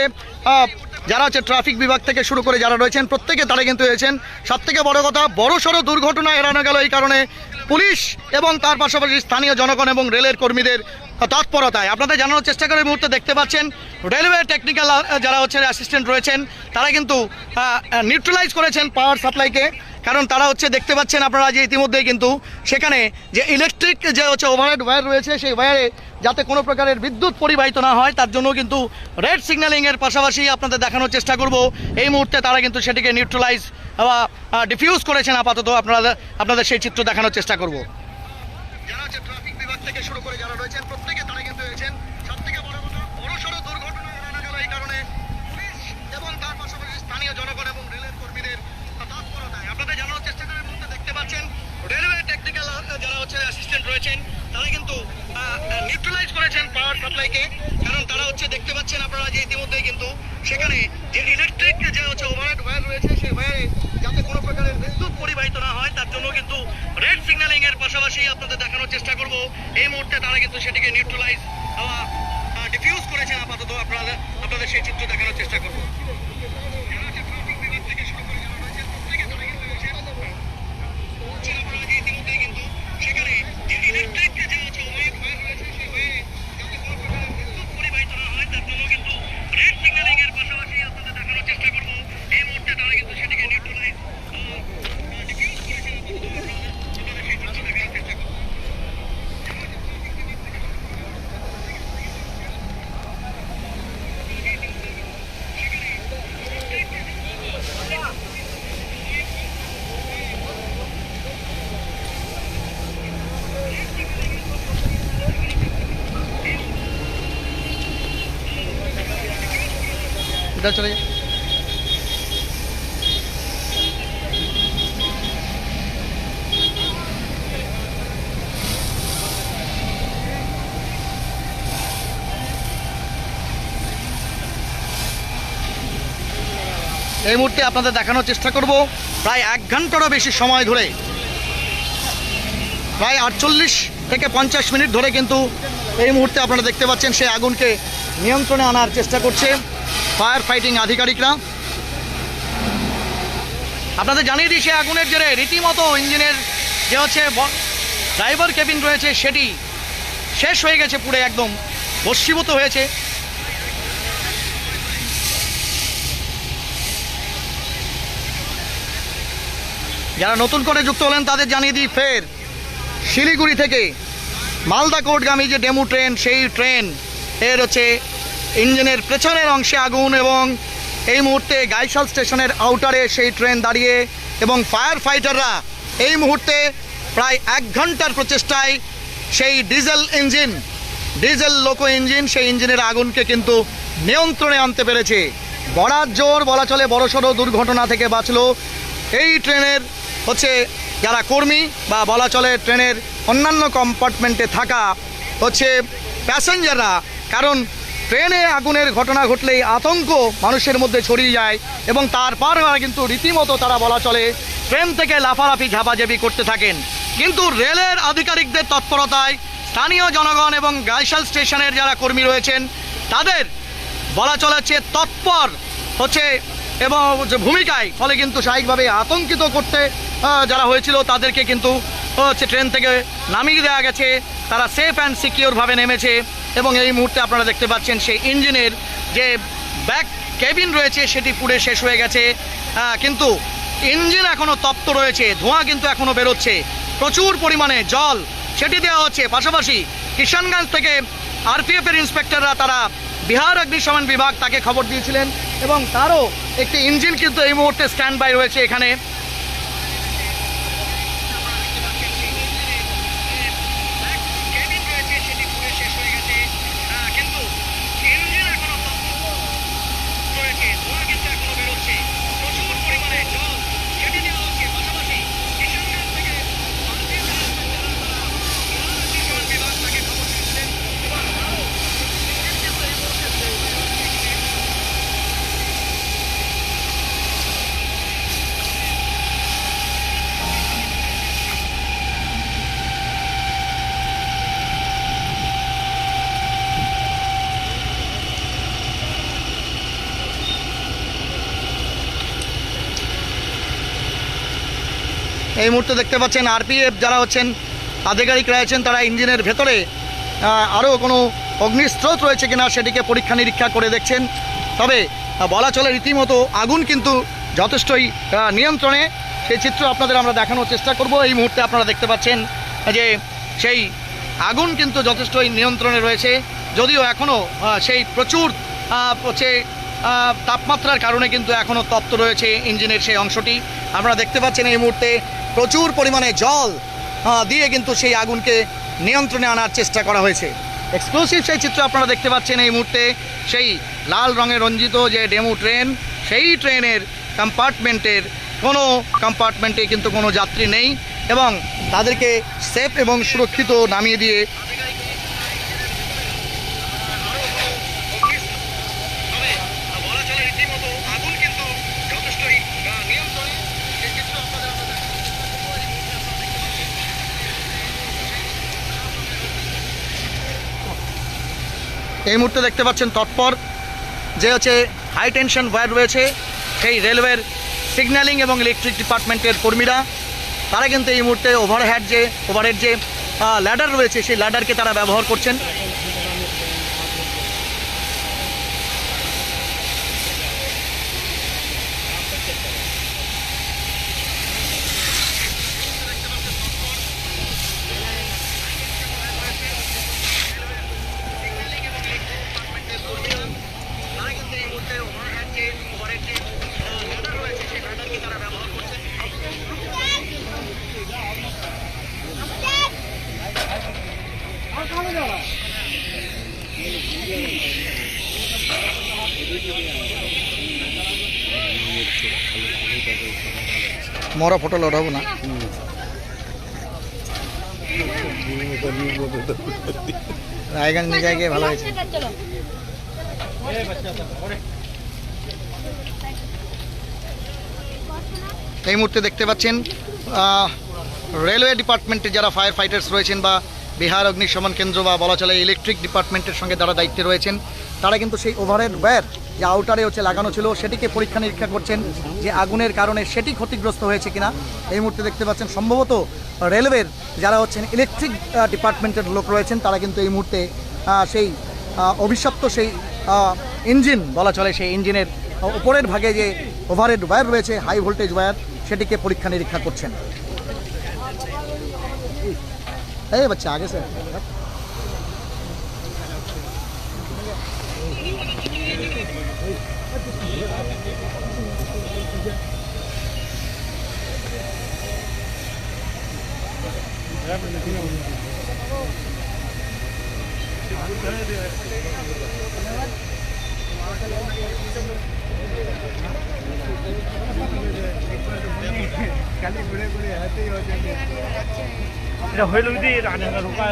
Speaker 2: যারা হচ্ছে ট্রাফিক বিভাগ থেকে শুরু করে যারা রয়েছেন প্রত্যেকে তারা কিন্তু হয়েছেন। সবথেকে বড় কথা, বড়সড় দুর্ঘটনা এড়ানো গেল এই কারণে পুলিশ এবং তার পাশাপাশি স্থানীয় জনগণ এবং রেলের কর্মীদের তৎপরতায়। আপনাদের জানানোর চেষ্টা করে এই মুহূর্তে দেখতে পাচ্ছেন রেলওয়ে টেকনিক্যাল যারা হচ্ছে অ্যাসিস্ট্যান্ট রয়েছেন তারা কিন্তু নিউট্রালাইজ করেছেন পাওয়ার সাপ্লাইকে। কারণ তারা হচ্ছে দেখতে পাচ্ছেন আপনারা যে ইতিমধ্যেই কিন্তু সেখানে যে ইলেকট্রিক যে হচ্ছে ওভারহেড ওয়্যার রয়েছে সেই ওয়্যারে যাতে কোনো প্রকারের বিদ্যুৎ পরিবাহিত না হয় তার জন্য কিন্তু রেড সিগন্যালিংয়ের পাশাপাশি আপনাদের দেখানোর চেষ্টা করব এই মুহূর্তে তারা কিন্তু সেটিকে নিউট্রালাইজ বা ডিফিউজ করেছেন। আপাতত আপনাদের সেই চিত্র দেখানোর চেষ্টা করব। যারা হচ্ছে ট্রাফিক বিভাগ থেকে শুরু করে যারা রয়েছেন প্রত্যেকে তারা কিন্তু হয়েছেন। সবথেকে বড় কথা, বড়সড় দুর্ঘটনা এড়ানো গেল এই কারণে পুলিশ এবং তার পাশাপাশি স্থানীয় জনগণ এবং রেলের কর্মীদের তৎপরতায়। আপনাদের জানানোর চেষ্টা করে এই মুহূর্তে দেখতে পাচ্ছেন রেলওয়ে টেকনিক্যাল যারা হচ্ছে অ্যাসিস্ট্যান্ট রয়েছেন তারা কিন্তু নিউট্রালাইজ করেছেন পাওয়ার সাপ্লাইকে। কারণ তারা হচ্ছে দেখতে পাচ্ছেন আপনারা যে ইতিমধ্যেই কিন্তু সেখানে যে ইলেকট্রিক যে হচ্ছে ওভারহেড ওয়্যার রয়েছে সেই ওয়্যারে যাতে কোনো প্রকারের বিদ্যুৎ পরিবাহিত না হয় তার জন্য কিন্তু রেড সিগন্যালিংয়ের পাশাপাশি আপনাদের দেখানোর চেষ্টা করব এই মুহূর্তে তারা কিন্তু সেটিকে নিউট্রালাইজ বা ডিফিউজ করেছেন। আপাতত আপনাদের সেই চিত্র দেখানোর চেষ্টা করব। চলে যায়। এই মুহূর্তে আপনাদের দেখানোর চেষ্টা করব প্রায় 1 ঘন্টারও বেশি সময় ধরে, প্রায় 48 থেকে 50 মিনিট ধরে কিন্তু এই মুহূর্তে আপনারা দেখতে পাচ্ছেন সেই আগুনকে নিয়ন্ত্রণে আনার চেষ্টা করছে ফায়ার ফাইটিং আধিকারিকরা। আপনাদের জানিয়ে দিই সেই আগুনের জেরে রীতিমতো ইঞ্জিনের যে হচ্ছে ড্রাইভার কেবিন রয়েছে সেটি শেষ হয়ে গেছে, পুরো একদম ভস্মীভূত হয়েছে। যারা নতুন করে যুক্ত হলেন তাদের জানিয়ে দিই ফের শিলিগুড়ি থেকে মালদা কোর্টগামী যে ডেমু ট্রেন, সেই ট্রেন এর হচ্ছে ইঞ্জিনের পেছনের অংশে আগুন, এবং এই মুহূর্তে গাইশাল স্টেশনের আউটারে সেই ট্রেন দাঁড়িয়ে, এবং ফায়ার ফাইটাররা এই মুহূর্তে প্রায় 1 ঘন্টার প্রচেষ্টায় সেই ডিজেল লোকো ইঞ্জিন, সেই ইঞ্জিনের আগুনকে কিন্তু নিয়ন্ত্রণে আনতে পেরেছে। বরাত জোর বলা চলে, বড়সড় দুর্ঘটনা থেকে বাঁচলো এই ট্রেনের হচ্ছে যারা কর্মী, বা বলা চলে ট্রেনের অন্যান্য কম্পার্টমেন্টে থাকা হচ্ছে প্যাসেঞ্জাররা। কারণ ট্রেনে আগুনের ঘটনা ঘটলেই আতঙ্ক মানুষের মধ্যে ছড়িয়ে যায়, এবং তারপর কিন্তু রীতিমতো তারা বলা চলে ট্রেন থেকে লাফালাফি ঝাপাঝাপি করতে থাকেন। কিন্তু রেলের আধিকারিকদের তৎপরতায়, স্থানীয় জনগণ এবং গাইশাল স্টেশনের যারা কর্মী রয়েছেন তাদের বলা চলেছে তৎপর হচ্ছে এবং ভূমিকায় ফলে কিন্তু স্বাভাবিকভাবে আতঙ্কিত করতে যারা হয়েছিল তাদেরকে কিন্তু হচ্ছে ট্রেন থেকে নামিয়ে দেওয়া গেছে। তারা সেফ অ্যান্ড সিকিওরভাবে নেমেছে, এবং এই মুহূর্তে আপনারা দেখতে পাচ্ছেন সেই ইঞ্জিনের যে ব্যাক কেবিন রয়েছে সেটি পুড়ে শেষ হয়ে গেছে, কিন্তু ইঞ্জিন এখনও তপ্ত রয়েছে, ধোঁয়া কিন্তু এখনও বেরোচ্ছে, প্রচুর পরিমাণে জল সেটি দেওয়া হচ্ছে। পাশাপাশি কিষানগঞ্জ থেকে আরপিএফের ইন্সপেক্টররা তারা বিহার অগ্নিশমন বিভাগ তাকে খবর দিয়েছিলেন, এবং তারও একটি ইঞ্জিন কিন্তু এই মুহূর্তে স্ট্যান্ড বাই রয়েছে এখানে। এই মুহূর্তে দেখতে পাচ্ছেন আরপিএফ যারা হচ্ছেন আধিকারিক রয়েছেন, তারা ইঞ্জিনের ভেতরে আরও কোনো অগ্নিস্রোত রয়েছে কিনা সেটিকে পরীক্ষা নিরীক্ষা করে দেখছেন। তবে বলা চলে রীতিমতো আগুন কিন্তু যথেষ্টই নিয়ন্ত্রণে। সেই চিত্র আপনাদের আমরা দেখানোর চেষ্টা করব। এই মুহূর্তে আপনারা দেখতে পাচ্ছেন যে সেই আগুন কিন্তু যথেষ্টই নিয়ন্ত্রণে রয়েছে, যদিও এখনও সেই প্রচুর হচ্ছে তাপমাত্রার কারণে কিন্তু এখনও তপ্ত রয়েছে ইঞ্জিনের সেই অংশটি। আপনারা দেখতে পাচ্ছেন এই মুহূর্তে প্রচুর পরিমাণে জল দিয়ে কিন্তু সেই আগুনকে নিয়ন্ত্রণে আনার চেষ্টা করা হয়েছে। এক্সক্লুসিভ সেই চিত্র আপনারা দেখতে পাচ্ছেন এই মুহূর্তে। সেই লাল রঙে রঞ্জিত যে ডেমু ট্রেন, সেই ট্রেনের কম্পার্টমেন্টে কিন্তু কোনো যাত্রী নেই, এবং তাদেরকে সেফ এবং সুরক্ষিত নামিয়ে দিয়ে এই মুহূর্তে দেখতে পাচ্ছেন তৎপর যে হচ্ছে হাই টেনশন ওয়্যার রয়েছে সেই রেলওয়ের সিগন্যালিং এবং ইলেকট্রিক ডিপার্টমেন্টের কর্মীরা, তারা কিন্তু এই মুহূর্তে ওভারহেড যে ল্যাডার রয়েছে সেই ল্যাডারকে তারা ব্যবহার করছেন। মরা ফটো লড়াবো না, রায়গঞ্জ নিয়ে যায় গিয়ে ভালো হয়েছে। এই মুহূর্তে দেখতে পাচ্ছেন রেলওয়ে ডিপার্টমেন্টে যারা ফায়ার ফাইটার্স রয়েছেন, বা বিহার অগ্নিশমন কেন্দ্র, বা বলা চলে ইলেকট্রিক ডিপার্টমেন্টের সঙ্গে যারা দায়িত্বে রয়েছেন, তারা কিন্তু সেই ওভারহেড ওয়্যার যে আউটারে হচ্ছে লাগানো ছিল সেটিকে পরীক্ষা নিরীক্ষা করছেন যে আগুনের কারণে সেটি ক্ষতিগ্রস্ত হয়েছে কিনা। এই মুহূর্তে দেখতে পাচ্ছেন সম্ভবত রেলওয়ের যারা হচ্ছেন ইলেকট্রিক ডিপার্টমেন্টের লোক রয়েছেন, তারা কিন্তু এই মুহূর্তে সেই অভিশপ্ত সেই ইঞ্জিন বলা চলে সেই ইঞ্জিনের উপরের ভাগে যে ওভারহেড ওয়্যার রয়েছে, হাই ভোল্টেজ ওয়্যার, সেটিকে পরীক্ষা নিরীক্ষা করছেন। এই বাচ্চা আগে স্যার
Speaker 6: এটা হইল যদি রানে রুকা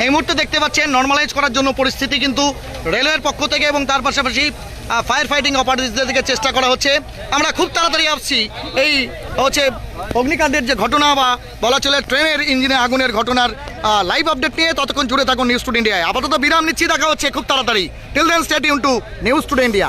Speaker 2: এই মুহূর্তে দেখতে পাচ্ছেন নর্মালাইজ করার জন্য পরিস্থিতি কিন্তু রেলওয়ের পক্ষ থেকে এবং তার পাশাপাশি ফায়ার ফাইটিং অপারেটরদের থেকে চেষ্টা করা হচ্ছে। আমরা খুব তাড়াতাড়ি আসছি এই হচ্ছে অগ্নিকাণ্ডের যে ঘটনা বা বলা চলে ট্রেনের ইঞ্জিনে আগুনের ঘটনার লাইভ আপডেট নিয়ে। ততক্ষণ জুড়ে থাকুন নিউজ টুডে ইন্ডিয়ায়। আপাতত বিরাম নিচ্ছি, দেখা হচ্ছে খুব তাড়াতাড়ি। Till then stay tune to news today India.